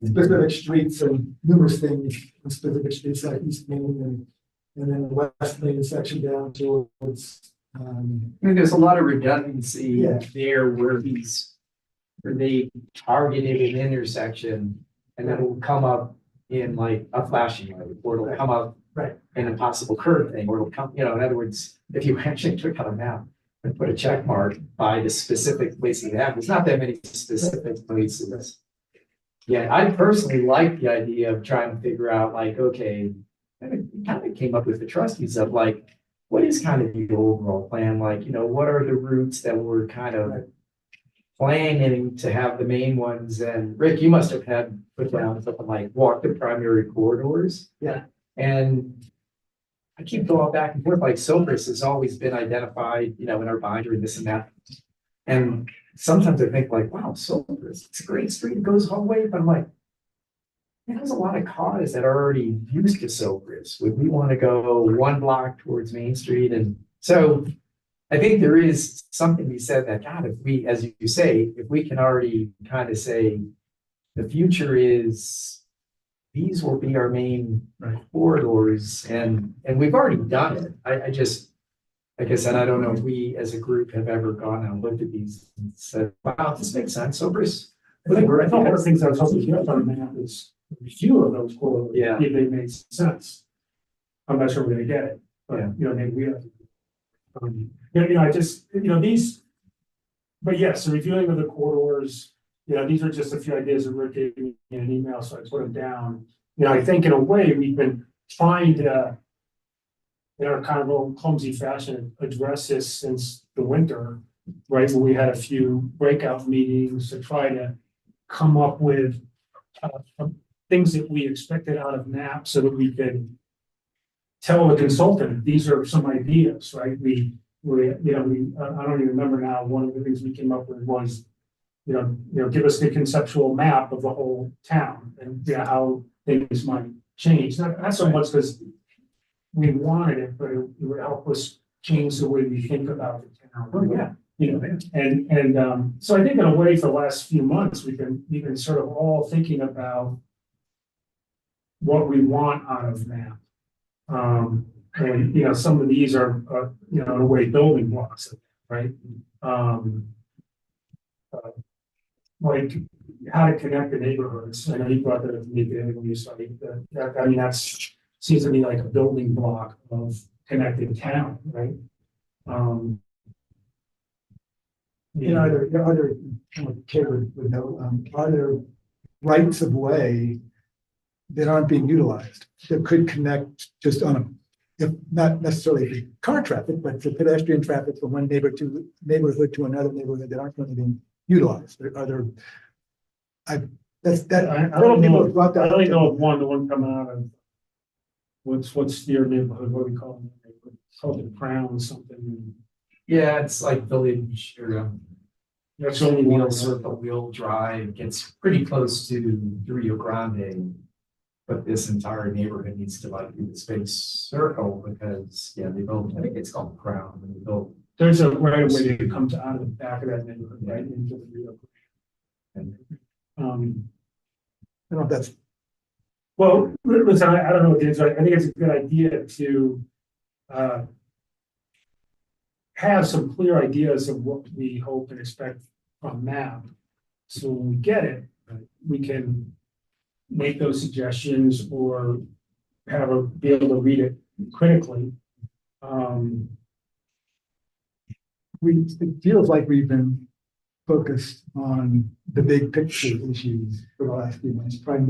specific streets and numerous things in specific streets like East Main and then the West Main section down towards. I mean, there's a lot of redundancy Yeah. there where they targeted an intersection and then it will come up in like a flashing light, or it'll come up Right. in a possible curve thing, or it'll come, in other words, if you actually took out a map and put a check mark by the specific places you have, there's not that many specific places. Yeah, I personally like the idea of trying to figure out like, okay, and it kind of came up with the trustees of like, what is kind of the overall plan? Like, what are the routes that we're kind of planning to have the main ones? And Rick, you must have had put down something like walk the primary corridors. Yeah. And I keep going back and forth, like Sopris has always been identified, in our binder and this and that. And sometimes I think like, wow, Sopris, it's a great street, it goes all the way, but I'm like, there's a lot of cars that are already used to Sopris. Would we want to go 1 block towards Main Street? And so I think there is something to be said that, God, if we, as you say, if we can already kind of say the future is these will be our main corridors, and we've already done it. I just, like I said, I don't know if we as a group have ever gone and looked at these and said, wow, this makes sense. Sopris. I think one of the things I was hoping to get on the map is a few of those corridors, Yeah. if they made sense. I'm not sure we're gonna get it, but Yeah. maybe we have. I just, these. But yes, the reviewing of the corridors, these are just a few ideas that Rick gave me in an email, so I put them down. I think in a way, we've been trying to, in our kind of little clumsy fashion, address this since the winter, right? Where we had a few breakout meetings to try to come up with things that we expected out of NAP so that we could tell the consultant, these are some ideas, right? I don't even remember now, one of the things we came up with was, give us the conceptual map of the whole town and how things might change. Not so much because we wanted it, but it would help us change the way we think about the town. Oh, yeah. So I think in a way for the last few months, we've been sort of all thinking about what we want out of NAP. And some of these are in a way building blocks, right? Like how to connect the neighborhoods. I know you brought that up to me when you studied that. I mean, that's seems to me like a building block of connecting town, right? Are there, Kate would know, are there rights of way that aren't being utilized that could connect just on if not necessarily the car traffic, but the pedestrian traffic from one neighborhood to another neighborhood that aren't currently being utilized. Are there? I Several only people know, have brought that I only up. know of the one coming out of. What's your neighborhood, what do we call it? Called the Crown something. Yeah, it's like village or That's the only one. wheel circle, wheel drive, gets pretty close to the Rio Grande. But this entire neighborhood needs to like do the space circle because, yeah, they built, I think it's called the Crown, and they built. There's a right of way that comes out of the back of that neighborhood, right into the Rio. And, I don't know if that's, well, listen, I don't know what it is, I think it's a good idea to have some clear ideas of what we hope and expect from map. So when we get it, we can make those suggestions or be able to read it critically. it feels like we've been focused on the big picture issues for the last few months, trying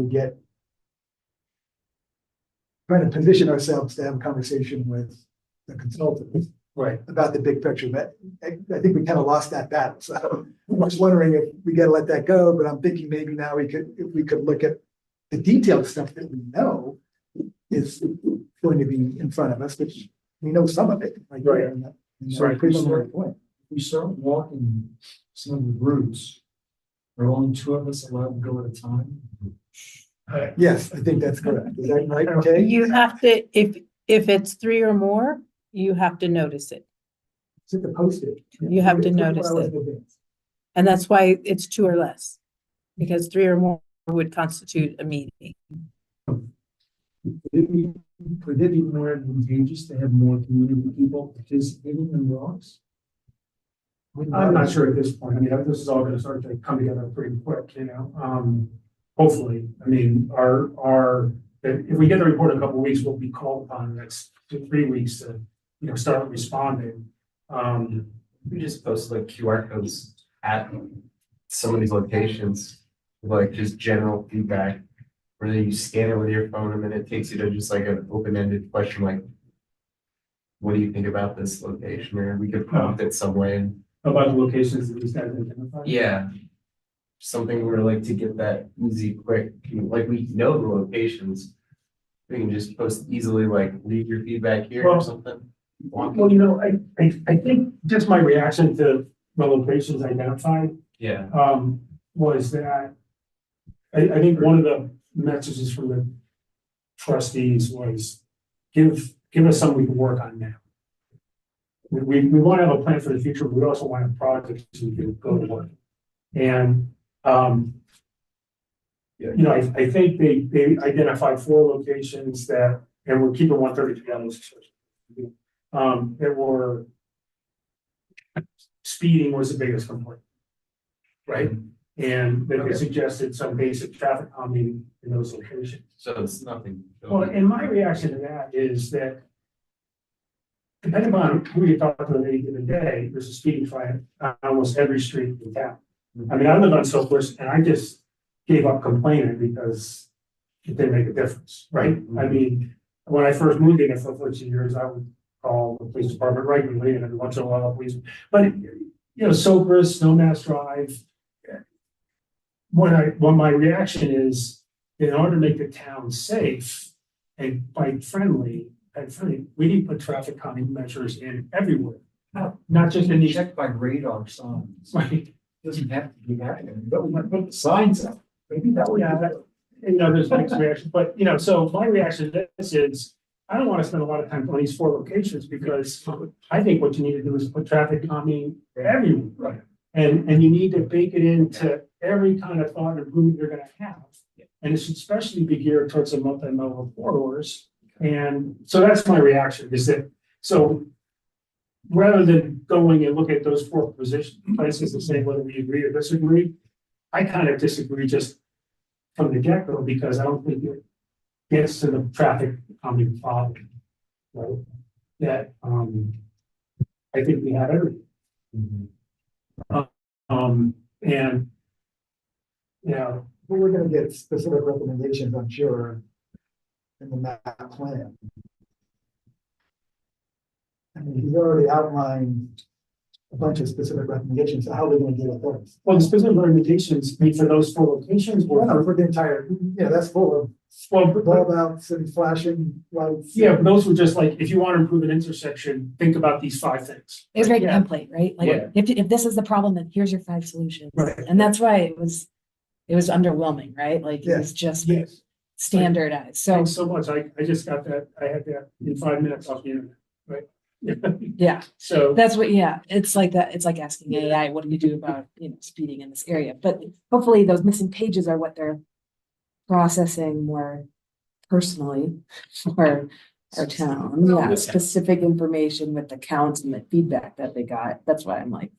to position ourselves to have a conversation with the consultant Right. about the big picture, but I think we kind of lost that battle. So I was wondering if we got to let that go, but I'm thinking maybe now if we could look at the detailed stuff that we know is going to be in front of us, which we know some of it. Right. Right. In that Right. preliminary point. We start walking some of the routes. Are only two of us allowed to go at a time? Yes, I think that's correct. Is that right? Okay. You have to, if it's 3 or more, you have to notice it. It's in the posted. You have to notice it. And that's why it's 2 or less. Because 3 or more would constitute a meeting. Would it be more advantageous to have more community people participating in walks? I'm not sure at this point. I mean, this is all gonna start to come together pretty quick, you know, hopefully. I mean, if we get the report in a couple of weeks, we'll be called upon in the next 2 to 3 weeks to, you know, start responding. We just post like QR codes at some of these locations, like just general feedback. Where then you scan it with your phone and then it takes you to just like an open-ended question like, what do you think about this location? Or we could prompt it some way. About the locations that these guys identified. Yeah. Something where like to get that easy, quick, like we know the locations. We can just post easily, like leave your feedback here or Well, something. Well, you know, I think just my reaction to the locations identified, Yeah. was that I think one of the messages from the trustees was give us something we can work on now. We want to have a plan for the future, but we also want a project so we can go to work. And, you know, I think they identified 4 locations that, and we're keeping 133 on those. That were speeding was the biggest complaint. Right? And then they suggested some basic traffic calming in those locations. So it's nothing. Well, and my reaction to that is that depending on who you talk to on any given day, there's a speeding fine on almost every street in town. I mean, I live on Silver's and I just gave up complaining because it didn't make a difference, right? I mean, when I first moved in there for 14 years, I would call the police department regularly and every once in a while, police. But, you know, Silver's, Snowmass Drive, when my reaction is, in order to make the town safe and bike friendly, we need to put traffic calming measures in everywhere. Not just in these. Checked by radar signs. Right. Doesn't have to be happening, but we might put the signs up. Maybe that would. Yeah, you know, there's mixed reaction, but you know, so my reaction to this is, I don't want to spend a lot of time on these 4 locations because I think what you need to do is put traffic calming everywhere. Right. And you need to bake it into every kind of thought and route you're gonna have. And it should especially be geared towards the multimodal corridors. And so that's my reaction is that, so rather than going and look at those 4 places and saying whether we agree or disagree, I kind of disagree just from the get-go because I don't think it gets to the traffic calming problem. Right? That I think we have everything. And you know, We're gonna get specific recommendations, I'm sure, in the map plan. you already outlined a bunch of specific recommendations, so how are we gonna deal with those? Well, the specific recommendations be for those 4 locations Well, no, or, for the entire, yeah, that's full of well, bulb outs and flashing lights. yeah, but those were just like, if you want to improve an intersection, think about these 5 things. It's very Yeah. template, right? Like, Yeah. if this is the problem, then here's your 5 solutions. Right. And that's why it was underwhelming, right? Like, it was just Yes. standardized. So, Thanks so much. I just got that. I had that in 5 minutes off the internet, right? yeah, So, that's what, yeah, it's like that. It's like asking AI, what do you do about, speeding in this area? But hopefully those missing pages are what they're processing more personally for our town. Yeah, specific information with the counts and the feedback that they got. That's why I'm like,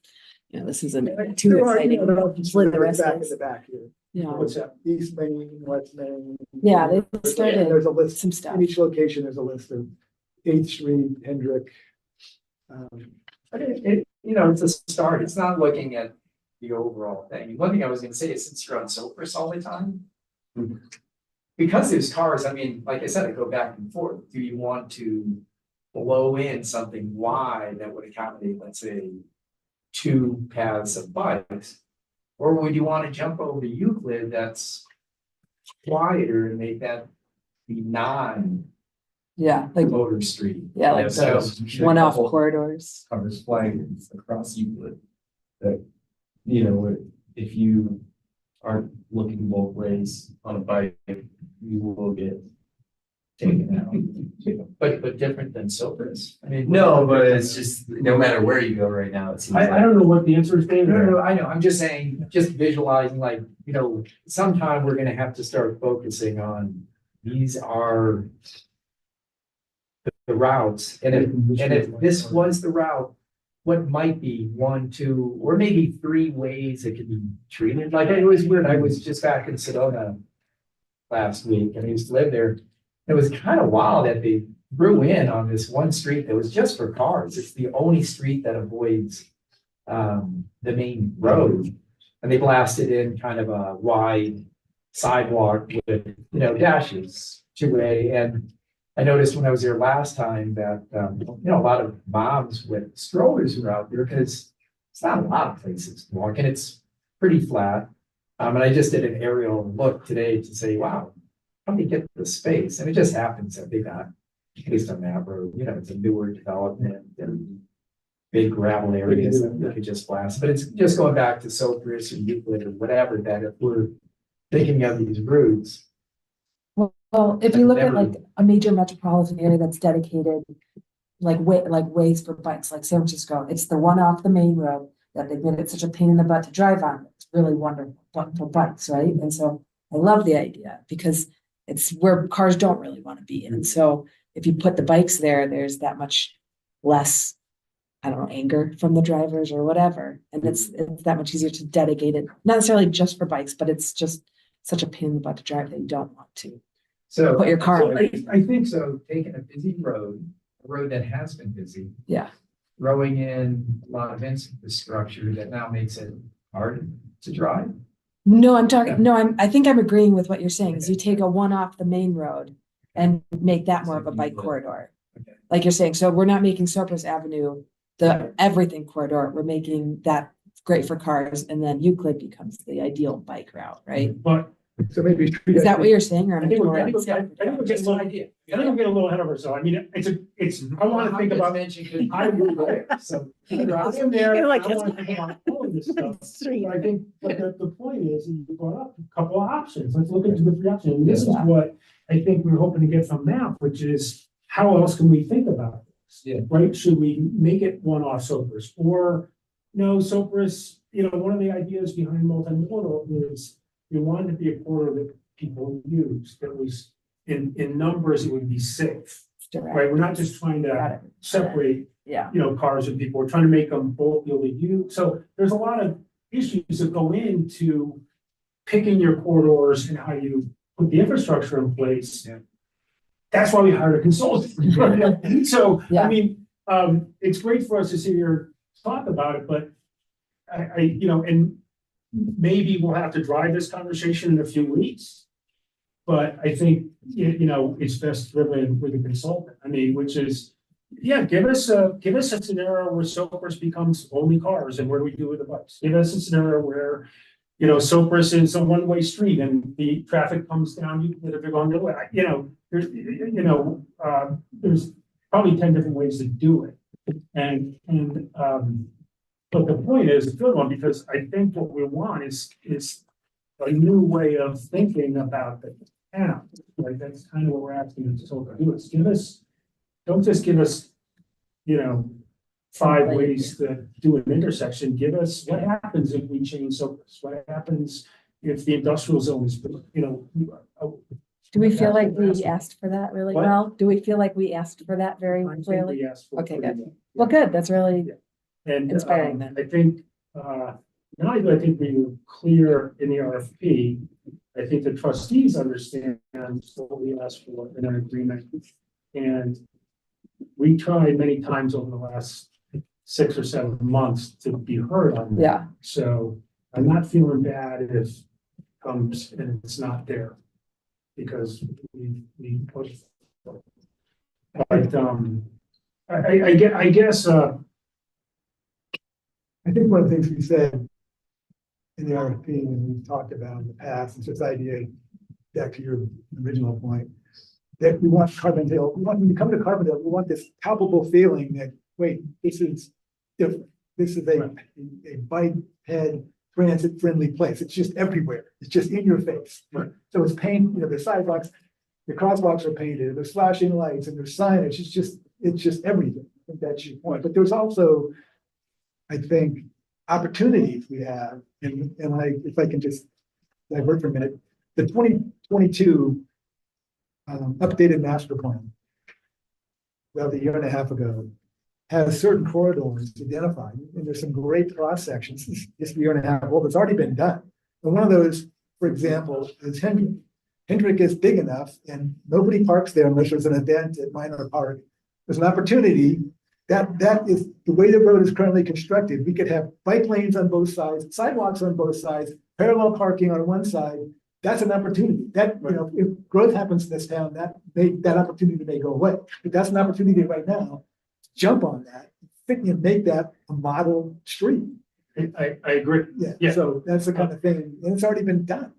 this isn't too There are, exciting. they're all Hopefully the rest back in is. the back here. Yeah, what's that? East Main, West Main. yeah, they started There's a list, some stuff. in each location, there's a list of 8th Street, Hendrick. But it's a start. It's not looking at the overall thing. One thing I was gonna say is since you're on Sopris all the time. Because there's cars, I mean, like I said, I go back and forth. Do you want to blow in something wide that would accommodate, let's say, 2 paths of bikes? Or would you want to jump over Euclid that's quieter and make that the Yeah, like, non-motor street? yeah, like So- those one-off corridors. Cars flying across Euclid. That, if you aren't looking both ways on a bike, you will get taken out. But different than Sopris. I mean. No, but it's just, no matter where you go right now, it seems I like. don't know what the answer is, David. No, I know, I'm just saying, just visualizing like, sometime we're gonna have to start focusing on, these are. The routes, and if this was the route, what might be 1, 2, or maybe 3 ways it could be treated, like it was weird, I was just back in Sedona. Last week, and I used to live there, it was kind of wild that they threw in on this one street that was just for cars, it's the only street that avoids. The main road, and they blasted in kind of a wide sidewalk with, dashes 2A, and I noticed when I was there last time that, a lot of moms with strollers were out there because it's not a lot of places to walk and it's pretty flat. And I just did an aerial look today to say, wow, how do you get the space? And it just happens that they got, based on that road, it's a newer development and big gravel areas that we could just blast. But it's just going back to Sopris or Euclid or whatever, that if we're thinking of these routes. Well, if you look at like a major metropolitan area that's dedicated, like ways for bikes, like San Francisco, it's the one off the main road that they've made it such a pain in the butt to drive on. It's really wonderful for bikes, right? And so I love the idea because it's where cars don't really want to be. And so if you put the bikes there, there's that much less, I don't know, anger from the drivers or whatever. And it's that much easier to dedicate it, not necessarily just for bikes, but it's just such a pain in the butt to drive that you don't want to. So Put your car so on. I think so, taking a busy road, a road that has been busy. Yeah. Throwing in a lot of infrastructure that now makes it hard to drive. No, I think I'm agreeing with what you're saying, is you take a one off the main road and make that more of a bike corridor. Okay. Like you're saying, so we're not making Sopris Avenue the everything corridor, we're making that great for cars, and then Euclid becomes the ideal bike route, right? But So maybe. Is that what you're saying, or? I am think I we're totally- getting a little, idea. I think we're getting a little ahead of ourselves. I mean, I want to think about, mentioned. I agree with it. So I am there, I You're like, want to think about all of this stuff. But I think, but the point is, you brought up a couple of options. Let's look into the 3 options. And this is Yeah. what I think we're hoping to get from MAP, which is how else can we think about this? Yeah. Right? Should we make it one-off Sopris or no Sopris? One of the ideas behind multimodal is you want it to be a corridor that people use, that was in numbers, it would be safe, Direct. right? We're not just trying Got to it. separate, Yeah, cars and people. We're trying to make them both be able to use. So there's a lot of issues that go into picking your corridors and how you put the infrastructure in place. Yeah. That's why we hired a consultant. So, Yeah. I mean, it's great for us to sit here, talk about it, but and maybe we'll have to drive this conversation in a few weeks. But I think, it's best driven with a consultant. I mean, which is, Yeah, give us a scenario where Sopris becomes only cars and what do we do with the bikes? Give us a scenario where, you know, Sopris is a one-way street and the traffic comes down, if you're going the other way, there's probably 10 different ways to do it. But the point is a good one, because I think what we want is a new way of thinking about the town. Like, that's kind of what we're asking to do, is don't just give us, you know, 5 ways to do an intersection. Give us what happens if we change Sopris? What happens if the industrial zone is, you know? Do we feel like we asked for that really What? well? Do we feel like we asked for that very I think clearly? we asked for Okay, pretty good. well. Well, good, that's really, And Inspiring then. I think, not only do I think we were clear in the RFP, I think the trustees understand what we asked for in an agreement. And we tried many times over the last 6 or 7 months to be heard on that. yeah, So I'm not feeling bad if it comes and it's not there. Because we pushed. But I guess I think one of the things we said in the RFP and we've talked about in the past is this idea, back to your original point, that we want Carbondale, when you come to Carbondale, we want this palpable feeling that, wait, this is different. This is a bike head transit friendly place. It's just everywhere. It's just in your face. Right. So it's paint, you know, the sidewalks, the crosswalks are painted, there's flashing lights and there's signage. It's just everything. I think that's your point. But there's also, I think, opportunities we have, and if I can just divert for a minute, the 2022 updated master plan, about a year and a half ago, has certain corridors identified, and there's some great cross sections. This year and a half old, it's already been done. And one of those, for example, is Hendrick. Hendrick is big enough, and nobody parks there unless there's an event at Minor Park. There's an opportunity. That is the way the road is currently constructed. We could have bike lanes on both sides, sidewalks on both sides, parallel parking on one side. That's an opportunity. That, you know, if growth happens in this town, that opportunity may go away. But that's an opportunity right now. Jump on that, and make that a model street. I agree. Yeah. So that's the kind of thing, and it's already been done.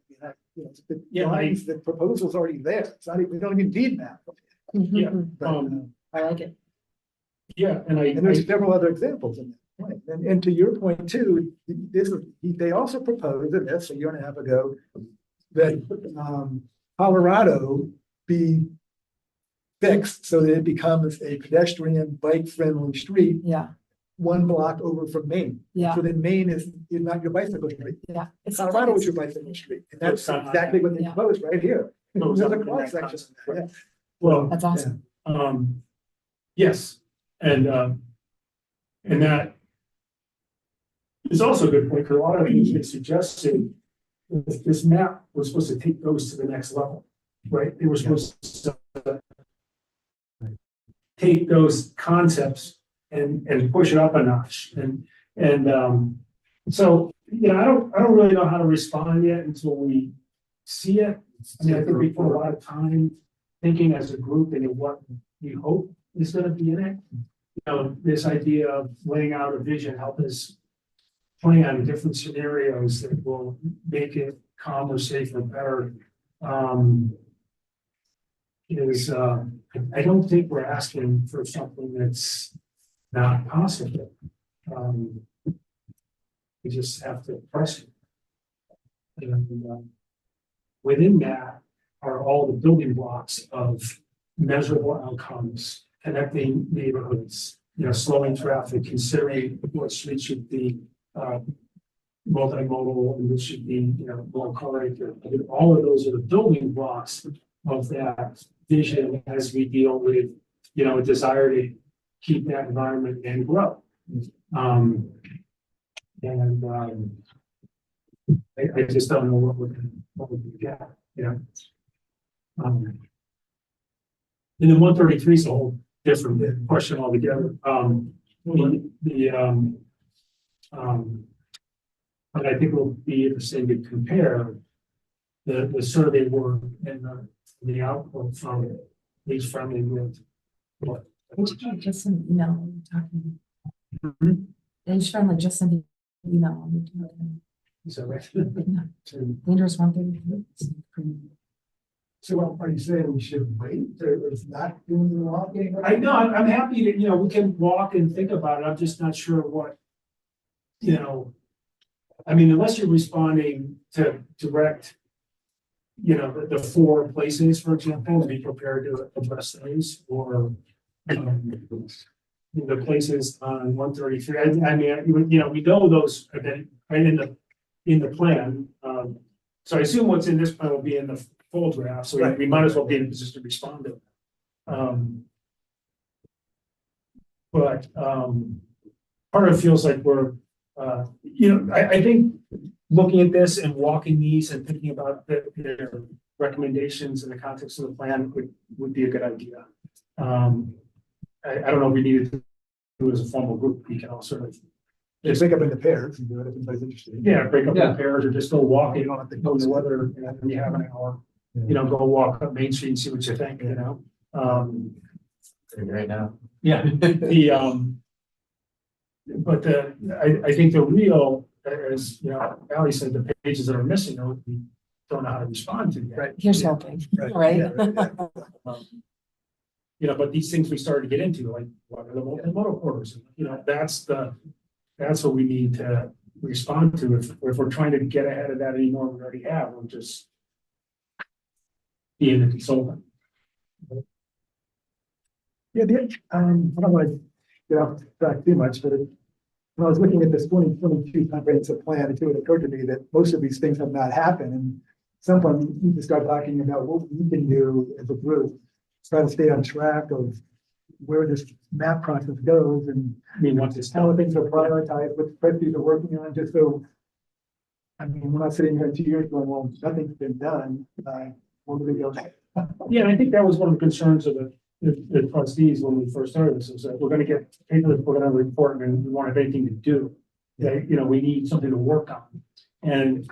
The proposal's already there. It's not even, we don't even need that. Yeah. Mm-hmm. I like it. Yeah, and there's several other examples in that point. And to your point too, they also proposed in this a year and a half ago that Colorado be fixed so that it becomes a pedestrian bike friendly street. Yeah, 1 block over from Maine. yeah, So then Maine is not your bicycle street. yeah. It's Colorado is your bicycle street. And that's exactly what they Yeah. proposed right here. There's a cross section. Yeah. well, That's awesome. yes, and that is also a good point, because a lot of things they suggested this map was supposed to take those to the next level, right? They were supposed to take those concepts and push it up a notch, and so, you know, I don't really know how to respond yet until we see it. I mean, I think we put a lot of time thinking as a group into what we hope is going to be in it. You know, this idea of laying out a vision, help us plan different scenarios that will make it calmer, safer, better. I don't think we're asking for something that's not possible. We just have to press it. And within that are all the building blocks of measurable outcomes, connecting neighborhoods, you know, slowing traffic, considering what streets should be multimodal and which should be, you know, more correct. I think all of those are the building blocks of that vision as we deal with, you know, a desire to keep that environment and grow. I just don't know what we're gonna get, you know. And then 133 is a whole different question altogether. But I think it'll be interesting to compare the survey work and the output from each friendly with what Did you find just an email when you're talking? Mhm. Did you find like just an email when you're talking? So, Dangerous one thing. So what are you saying, we should wait, or it's not doing the walking? I know, I'm happy to, we can walk and think about it, I'm just not sure what, I mean, unless you're responding to direct, the 4 places, for example, to be prepared to address those, or the places on 133, I mean, we know those have been right in the plan, so I assume what's in this plan will be in the full draft, so we might as well be in a position to respond to it. But part of it feels like we're, I think looking at this and walking these and thinking about their recommendations in the context of the plan would be a good idea. I don't know if we need to do it as a formal group, we can all sort of. Just pick up in the pairs and do it if anybody's interested. Yeah, break up Yeah. in pairs or just go walking, You don't have to go in the weather, and you have an hour, go walk up Main Street and see what you think, Right now. Yeah, but I think the real, as Ally said, the pages that are missing are what we don't know how to respond to yet. Right. Here's hoping, right? But these things we started to get into, like what are the multimodal corridors, that's what we need to respond to. If we're trying to get ahead of that anymore, we already have, we're just being the consultant. Yeah, I don't want to get off track too much, but when I was looking at this 2022 comprehensive plan, it occurred to me that most of these things have not happened, and at some point we need to start talking about what we can do as a group, try to stay on track of where this map process goes and I mean, once it's how done, things are prioritized, what spreadsheets are working on, just so. I mean, we're not sitting here in 2 years going, well, nothing's been done, where do we go next? yeah, and I think that was one of the concerns of the trustees when we first started this, is that we're gonna get people, we're gonna report and we won't have anything to do. That, we need something to work on. And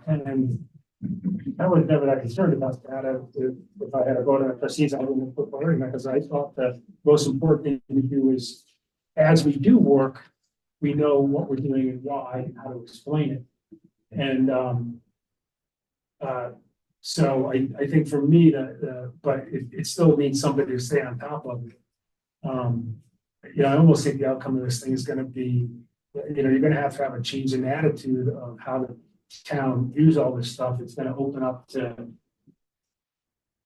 I was never that concerned about that. If I had to go to the trustees, I wouldn't put forward that, because I thought the most important thing to do is, as we do work, we know what we're doing and why and how to explain it. And so I think for me, but it still needs somebody to stay on top of it. I almost think the outcome of this thing is gonna be, you're gonna have a change in attitude of how the town views all this stuff. It's gonna open up to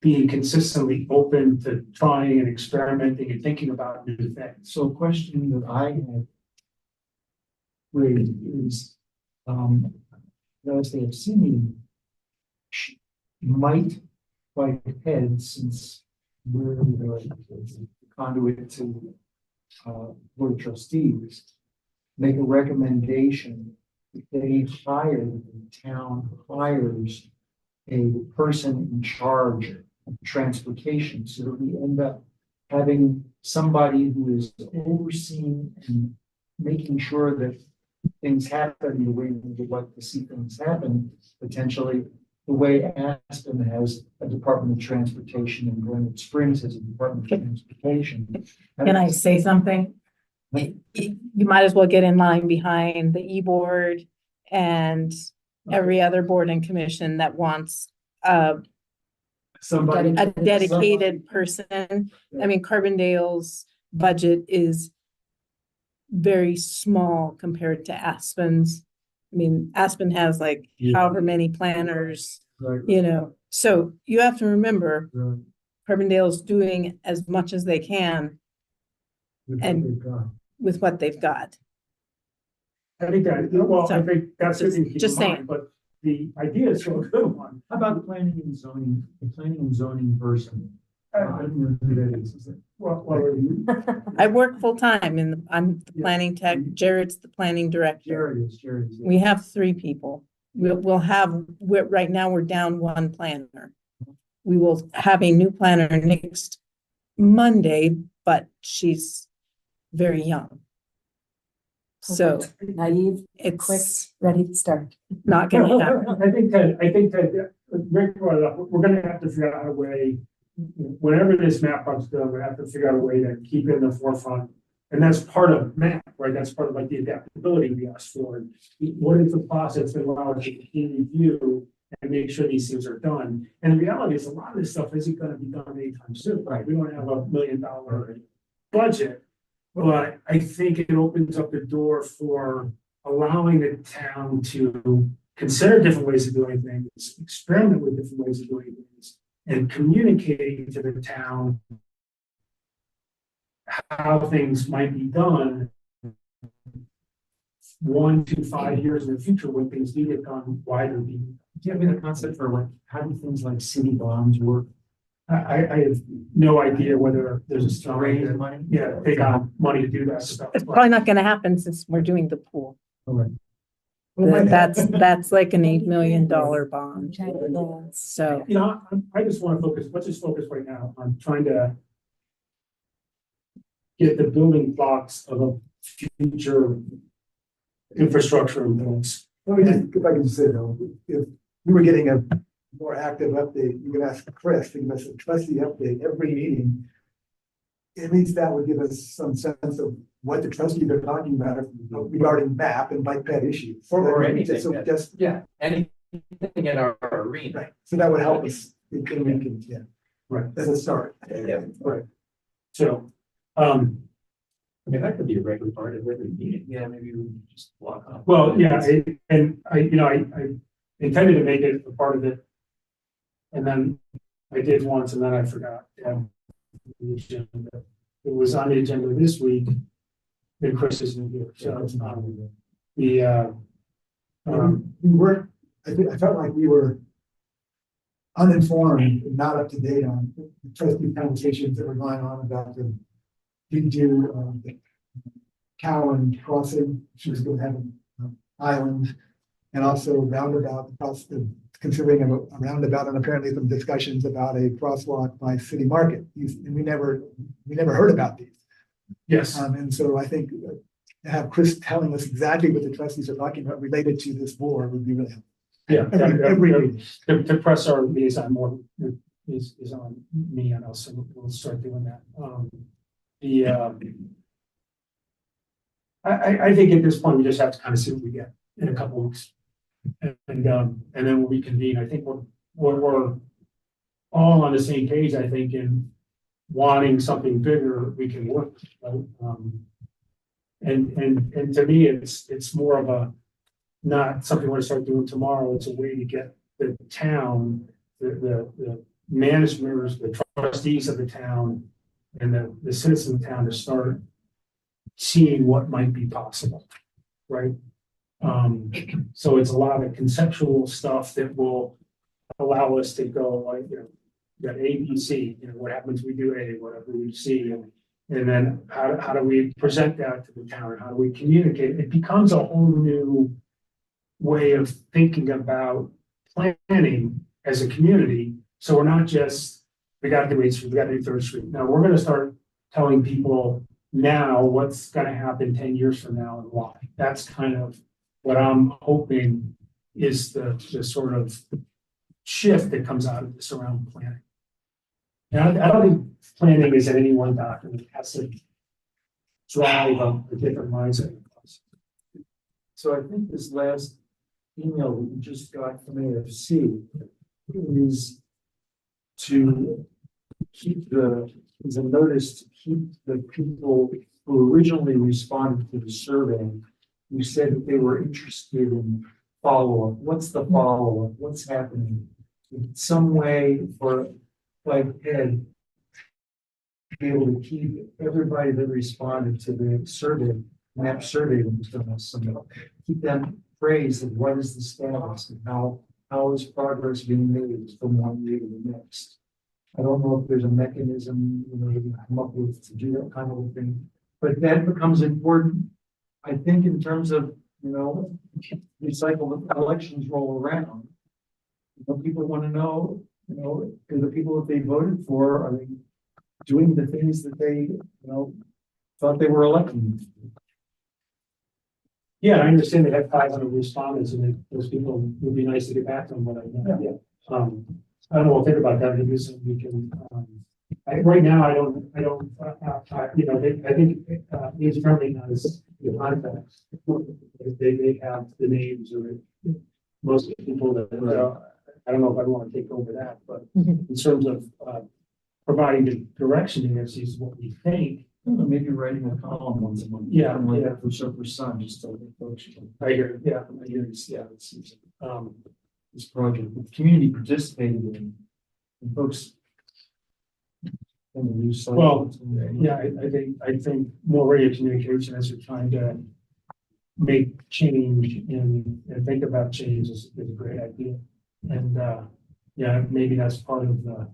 being consistently open to trying and experimenting and thinking about new things. So a question that I have raised is, as they have seen, might like ahead, since we're the conduit to board of trustees, make a recommendation that they hire, the town hires a person in charge of transportation, so that we end up having somebody who is overseeing and making sure that things happen the way we would like to see things happen, potentially the way Aspen has a Department of Transportation and Granite Springs has a Department of Transportation. Can I say something? You might as well get in line behind the e-board and every other board and commission that wants Somebody. a dedicated person. I mean, Carbondale's budget is very small compared to Aspen's. I mean, Aspen has like however many planners, Right, so you have to remember right. Carbondale's doing as much as they can With what And- they've got. with what they've got. I think I think that's Just- something to keep just in mind, saying. but the idea is still a good one. How about the planning and zoning person? I don't know who that is. Is it? I work full-time and I'm the planning tech, Jared's the planning director. Jerry is. We have 3 people. Right now we're down 1 planner. We will have a new planner next Monday, but she's very young. So Naive, quick, it's ready to start. not gonna happen. I think that Rick brought it up, we're gonna have to figure out a way whenever this map comes done, we have to figure out a way to keep it in the forefront. And that's part of map, right? That's part of like the adaptability we asked for. What is the process that allows you to review and make sure these things are done? And the reality is a lot of this stuff isn't gonna be done anytime soon, right? We don't have $1 million budget. But I think it opens up the door for allowing the town to consider different ways of doing things, experiment with different ways of doing things, and communicating to the town how things might be done 1 to 5 years in the future when things do get done, why they're being. Do you have any concept for like, how do things like city bonds work? I have no idea whether there's a strong, Raise money? yeah, they got money to do that stuff. It's probably not gonna happen since we're doing the pool. All right. That's like an $8 million bond. So, You know, I just want to focus, let's just focus right now on trying to get the building blocks of a future infrastructure in place. Let me just, if I can just say though, if we were getting a more active update, you could ask Chris to give us a trustee update every meeting. At least that would give us some sense of what the trustees are talking about regarding map and bike ped issues. Or anything, So yeah. just, Yeah, anything in our arena. right, so that would help us in communicating, yeah. Right. As a start. Yeah. Right. So, I mean, that could be a regular part of every meeting. Yeah, maybe we just block off. well, yeah, I intended to make it a part of it. And then I did once and then I forgot. The agenda. It was on the agenda this week. Then Chris isn't here, so it's not. We weren't, I felt like we were uninformed and not up to date on the trustee conversations that were going on about the the Cowan crossing, she was going to have an island, and also roundabout, considering a roundabout, and apparently some discussions about a crosswalk by City Market. And we never heard about these. yes, And so I think to have Chris telling us exactly what the trustees are talking about related to this board would be really helpful. yeah. Every meeting. To press our liaison more is on me and us, and we'll start doing that. I think at this point, we just have to kind of see what we get in a couple of weeks. And then we'll reconvene. I think we're all on the same page, I think, in wanting something bigger we can work with, right? And to me, it's more of a, not something we're gonna start doing tomorrow. It's a way to get the town, the managers, the trustees of the town, and the citizens of the town to start seeing what might be possible, right? So it's a lot of conceptual stuff that will allow us to go like, you got A, B, C, what happens we do A, whatever we see, and then how do we present that to the town? How do we communicate? It becomes a whole new way of thinking about planning as a community. So we're not just, we got to do 8th Street, we got to do 3rd Street. Now we're going to start telling people now what's going to happen 10 years from now and why. That's kind of what I'm hoping is the sort of shift that comes out of this around planning. And I don't think planning is in any one document. It has to drive a different mindset. So I think this last email that we just got from AFC is to keep is a notice to keep the people who originally responded to the survey, who said that they were interested in follow-up. What's the follow-up? What's happening? In some way for like Ed to be able to keep everybody that responded to the survey, map survey that was done last summer, keep them appraised of what is the status and how is progress being made from one year to the next. I don't know if there's a mechanism, you can come up with to do that kind of thing, but that becomes important. I think in terms of, the cycle of elections roll around, people want to know, the people that they voted for, are they doing the things that they, thought they were elected? Yeah, I understand they had 500 respondents, and those people would be nice to get back to them, but I know. I don't know, we'll think about that, maybe so we can, right now, I don't, you know, I think, Needs Friendly has the contacts. They have the names of most of the people that, I don't know if I want to take over that, but in terms of, providing the direction here, is what we think. Maybe writing a column once a month. Yeah, Like yeah. that for Super Sun, just to let folks. I hear, yeah, I hear, yeah, This project, the community participated in, and folks. In the news cycle. Well, yeah, I think more radio communication as you're trying to make change and think about change is a great idea. And, yeah, maybe that's part of the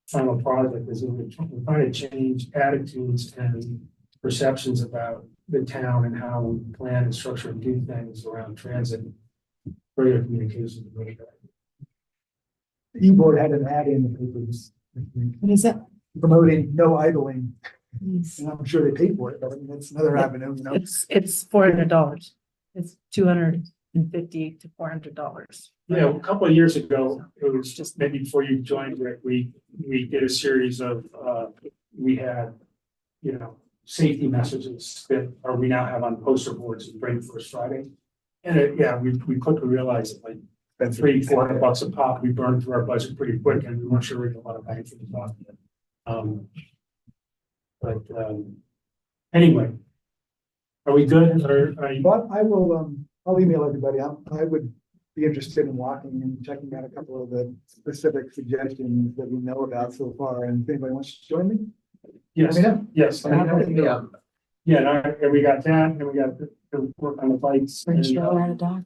final project is we're trying to change attitudes and perceptions about the town and how we plan and structure and do things around transit. Radio communication is a great idea. The E-board had an ad in the papers What is that? promoting no idling, and I'm sure they paid for it, but I mean, that's another avenue, you know? It's $400. It's $250 to $400. Yeah, a couple of years ago, it was just maybe before you joined, Rick, we did a series of, we had, you know, safety messages that are we now have on poster boards in Brain First Friday. And we quickly realized that like $300-400 a pop, we burned through our budget pretty quick and we weren't sure we had a lot of bang for the buck. Anyway, are we good? Are you? But I will, I'll email everybody. I would be interested in walking and checking out a couple of the specific suggestions that we know about so far. And if anybody wants to join me, Yes, let me know. yes. Yeah. Yeah, and we got that, and we got the work on the bikes. Bring a and, stroller and a dog.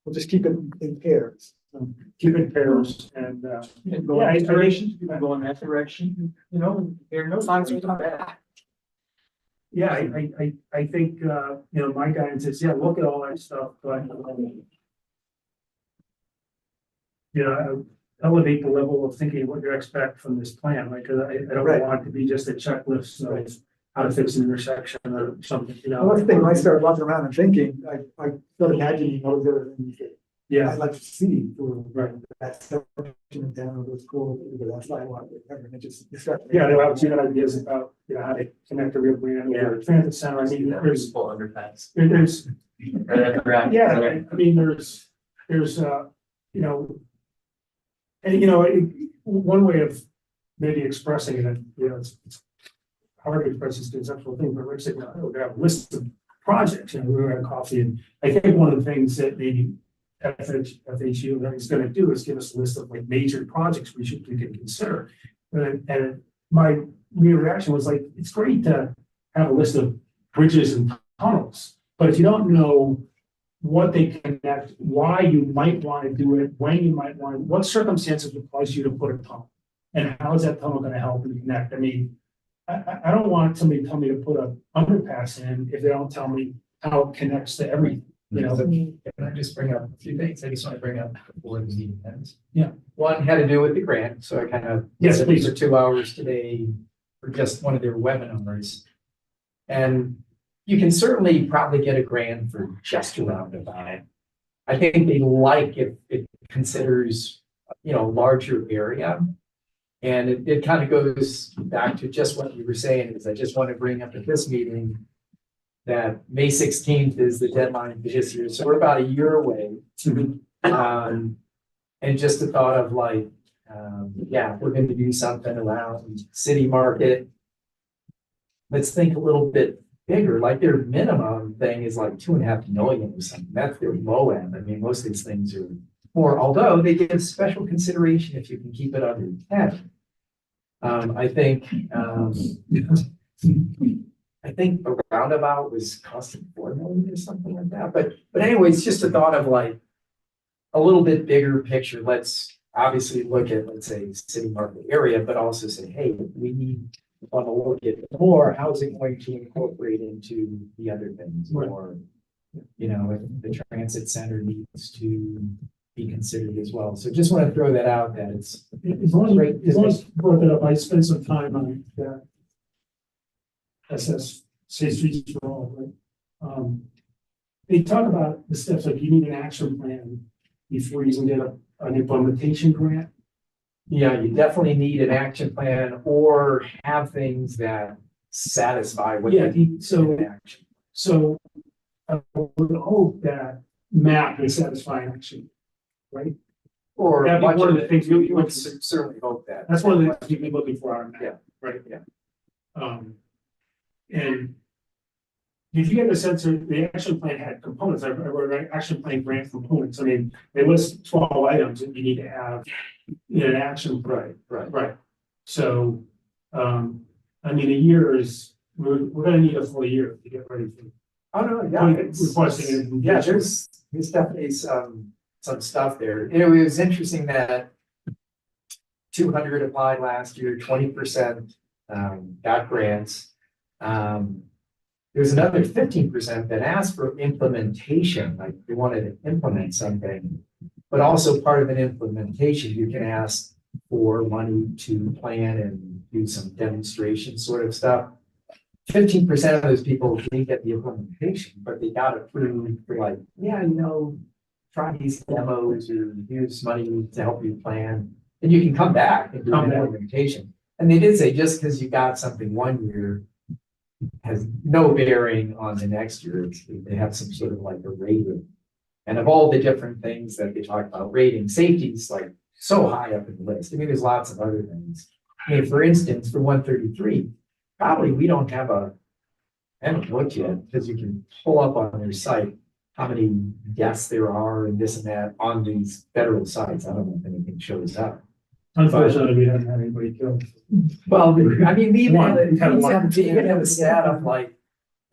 We'll just keep it in pairs. keep it pairs and, And go in that direction, people go in that direction, you know, there no. As long as we don't back. yeah, I think, you know, my guidance is, yeah, look at all that stuff, but, you know, elevate the level of thinking what you expect from this plan, like, 'cause I don't Right. want it to be just a checklist of how to fix an intersection or something, you know? Another thing, when I started walking around and thinking, I started imagining all the other things that Yeah, I'd like to see for right. that section of town or those schools, or that sidewalk, whatever, and it just. you start- Yeah, there are two ideas about, you know, how to connect the real green or transit center. I mean, there's, Full underpass. there's, Right at the rack. yeah, I mean, there's, you know, and, you know, one way of maybe expressing it, you know, it's hard to express this conceptual thing, but Rick said, no, we're gonna have a list of projects, and we were having coffee, and I think one of the things that maybe FHU is gonna do is give us a list of like major projects we can consider. And my reaction was like, it's great to have a list of bridges and tunnels, but if you don't know what they connect, why you might want to do it, when you might want, what circumstances would cause you to put a tunnel? And how is that tunnel gonna help you connect? I mean, I don't want somebody to tell me to put a underpass in if they don't tell me how it connects to everything, you know? Can I just bring up a few things? I just want to bring up before the meeting ends. Yeah. One had to do with the grant, so I kind of. Yes, said these please. are 2 hours today for just one of their webinars. And you can certainly probably get a grant for just a roundabout. I think they like if it considers, you know, larger area. And it kind of goes back to just what you were saying, is I just want to bring up at this meeting that May 16th is the deadline for this year, so we're about a year away. And just the thought of like, yeah, if we're going to do something around city market, let's think a little bit bigger. Like their minimum thing is like 2.5 million or something. That's their low end. I mean, most of these things are more, although they give special consideration if you can keep it under 10. I think a roundabout was costing 4 million or something like that. But anyway, it's just a thought of like a little bit bigger picture. Let's obviously look at, let's say, city market area, but also say, hey, we want to look at more. How is it going to incorporate into the other things? Right. Or, you know, if the transit center needs to be considered as well. So just want to throw that out that it's As long as you brought that up, I spent some time on that. SS, Safe Streets for All, right? They talk about the steps, like you need an action plan before you can get a an implementation grant? Yeah, you definitely need an action plan or have things that satisfy what Yeah, you need so- in action. So I would hope that map is satisfying action, right? Or That'd be much one of of the it. things You would certainly hope that. That's one of the things we've been looking for on a map. Yeah. Right? Yeah. And did you get a sense of the action plan had components, or action plan grant components? I mean, they list 12 items that you need to have in an action plan. Right. Right. So, I mean, a year is, we're gonna need a full year to get ready for. Oh, no, yeah. Requesting it. Yeah, there's definitely some stuff there. It was interesting that 200 applied last year, 20% got grants. There's another 15% that asked for implementation, like they wanted to implement something. But also part of an implementation, you can ask for money to plan and do some demonstration sort of stuff. 15% of those people didn't get the implementation, but they got approved for like, yeah, try these demos or use money to help you plan. And you can come back and do an implementation. And they did say just because you got something one year has no bearing on the next year. They have some sort of like a rating. And of all the different things that they talk about, rating, safety is like so high up in the list. I mean, there's lots of other things. I mean, for instance, for 133, probably we don't have I haven't looked yet, because you can pull up on their site how many deaths there are and this and that on these federal sites. I don't know if anything shows up. Unfortunately, we haven't had anybody killed. Well, I mean, we even have One. a stat of like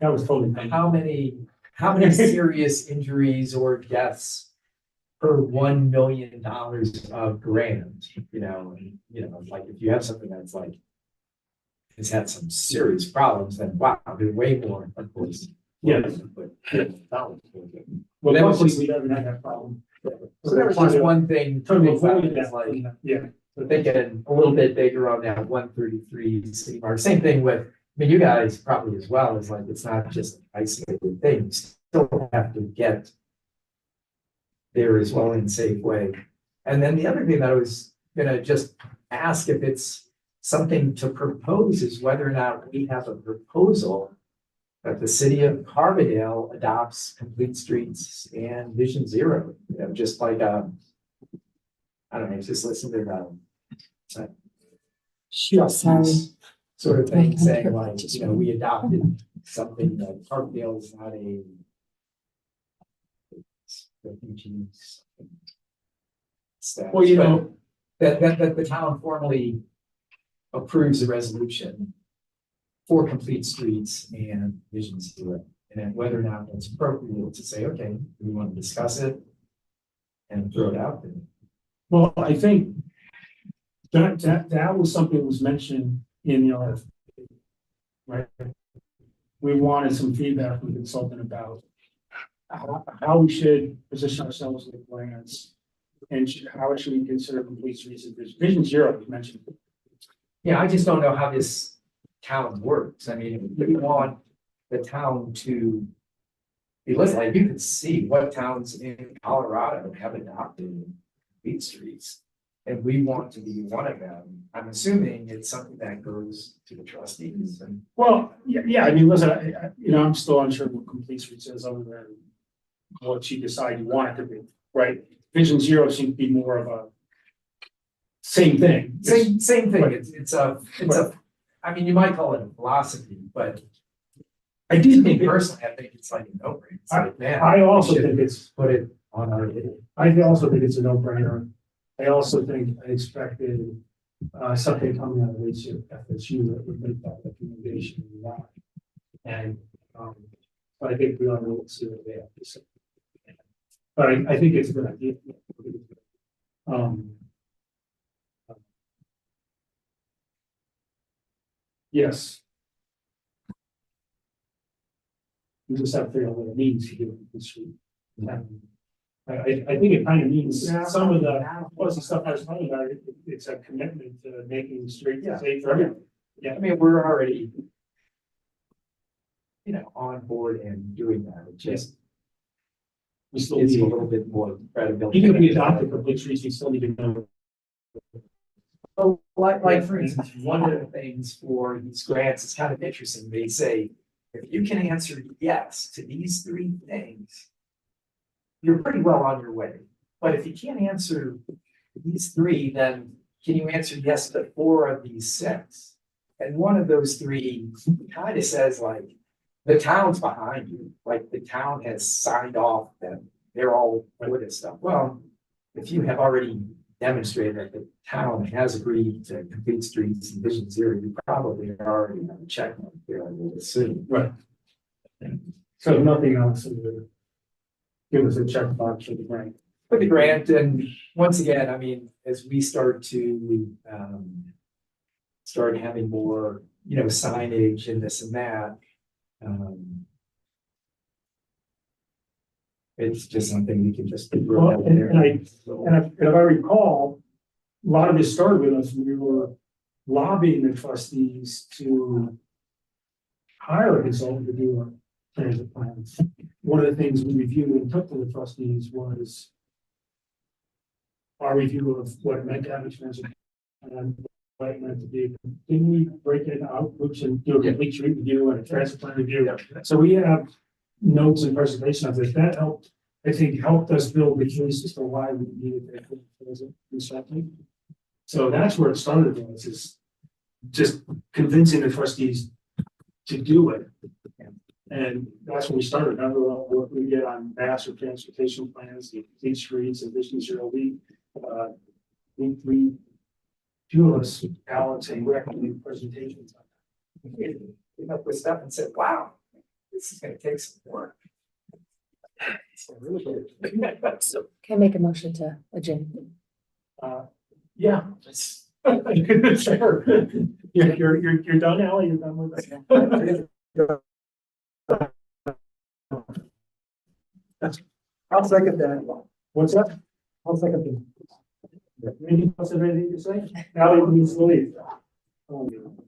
That was totally. how many serious injuries or deaths per $1 million of grant, like if you have something that's like has had some serious problems, then wow, there's way more, of course. Yes. But Well, that was luckily, just- we haven't had that problem. so that was just one thing to To think about, avoid is that, like, yeah. but they get a little bit bigger on that 133 city mark. Same thing with, I mean, you guys probably as well, is like, it's not just an isolated thing. You still have to get there as well in a safe way. And then the other thing that I was gonna just ask if it's something to propose is whether or not we have a proposal that the city of Carbondale adopts complete streets and Vision Zero, just like, I don't know, just listen to trustees sort of thing, saying like, we adopted something that Carbondale is not a refugees. Well, That the town formally approves a resolution for complete streets and Vision Zero. And then whether or not it's appropriate to say, okay, we want to discuss it and throw it out there. well, I think that was something that was mentioned in the RFP, right? We wanted some feedback from the consultant about how we should position ourselves with plans and how should we consider complete streets and Vision Zero was mentioned. Yeah, I just don't know how this town works. I mean, if you want the town to be listed, like you can see what towns in Colorado have adopted complete streets. And we want to be one of them. I'm assuming it's something that goes to the trustees and. Well, yeah, I mean, listen, I'm still unsure what complete streets is other than what you decide you want it to be, right? Vision Zero seems to be more of a same thing. Same thing. It's a, I mean, you might call it a philosophy, but I do think personally, I think it's like a no-brainer. It's like, man, I also we should think it's, put it on our list. I also think it's a no-brainer. I also think I expected something coming out of FSU that would make that recommendation. And, but I think we ought to see what they have to say. But I think it's a good idea. Yes. We just have to figure out what it means to do it this week. I think it kind of means some of the fuzzy stuff I was talking about, it's a commitment to making the street safe for everyone. I mean, we're already, on board and doing that. It just We still gives you a need, little bit more credibility. even if we adopted complete streets, we still need to know. Oh, like for instance, one of the things for these grants is kind of interesting. They say, if you can answer yes to these three things, you're pretty well on your way. But if you can't answer these three, then can you answer yes to 4 of these 6? And one of those 3 kind of says like, the town's behind you, like the town has signed off that they're all with this stuff. Well, if you have already demonstrated that the town has agreed to complete streets and Vision Zero, you probably already have a check mark there, I would assume. Right. So if nothing else, it would give us a checkbox for the grant. For the grant, and once again, I mean, as we start to start having more, signage and this and that. It's just something we can just. Well, and if I recall, a lot of this started with us, we were lobbying the trustees to hire a consultant to do our transit plans. One of the things we reviewed and took to the trustees was our review of what it meant to have a transit plan, what it meant to be. Didn't we break it out, groups and do a complete street review and a transit plan review? So we have notes and presentation of this. That helped, I think, helped us build the case as to why we needed that transit consulting. So that's where it started was, is just convincing the trustees to do it. And that's when we started. Remember what we get on master transportation plans, the complete streets and Vision Zero. We do us, Alex, and recommend presentations. We came up with stuff and said, wow, this is gonna take some work. So really good. So, Can I make a motion to adjourn? Yeah. Sure. You're done, Ally? You're done with it? I'll second that. What's that? I'll second that. Anything else have anything to say? Ally needs to leave.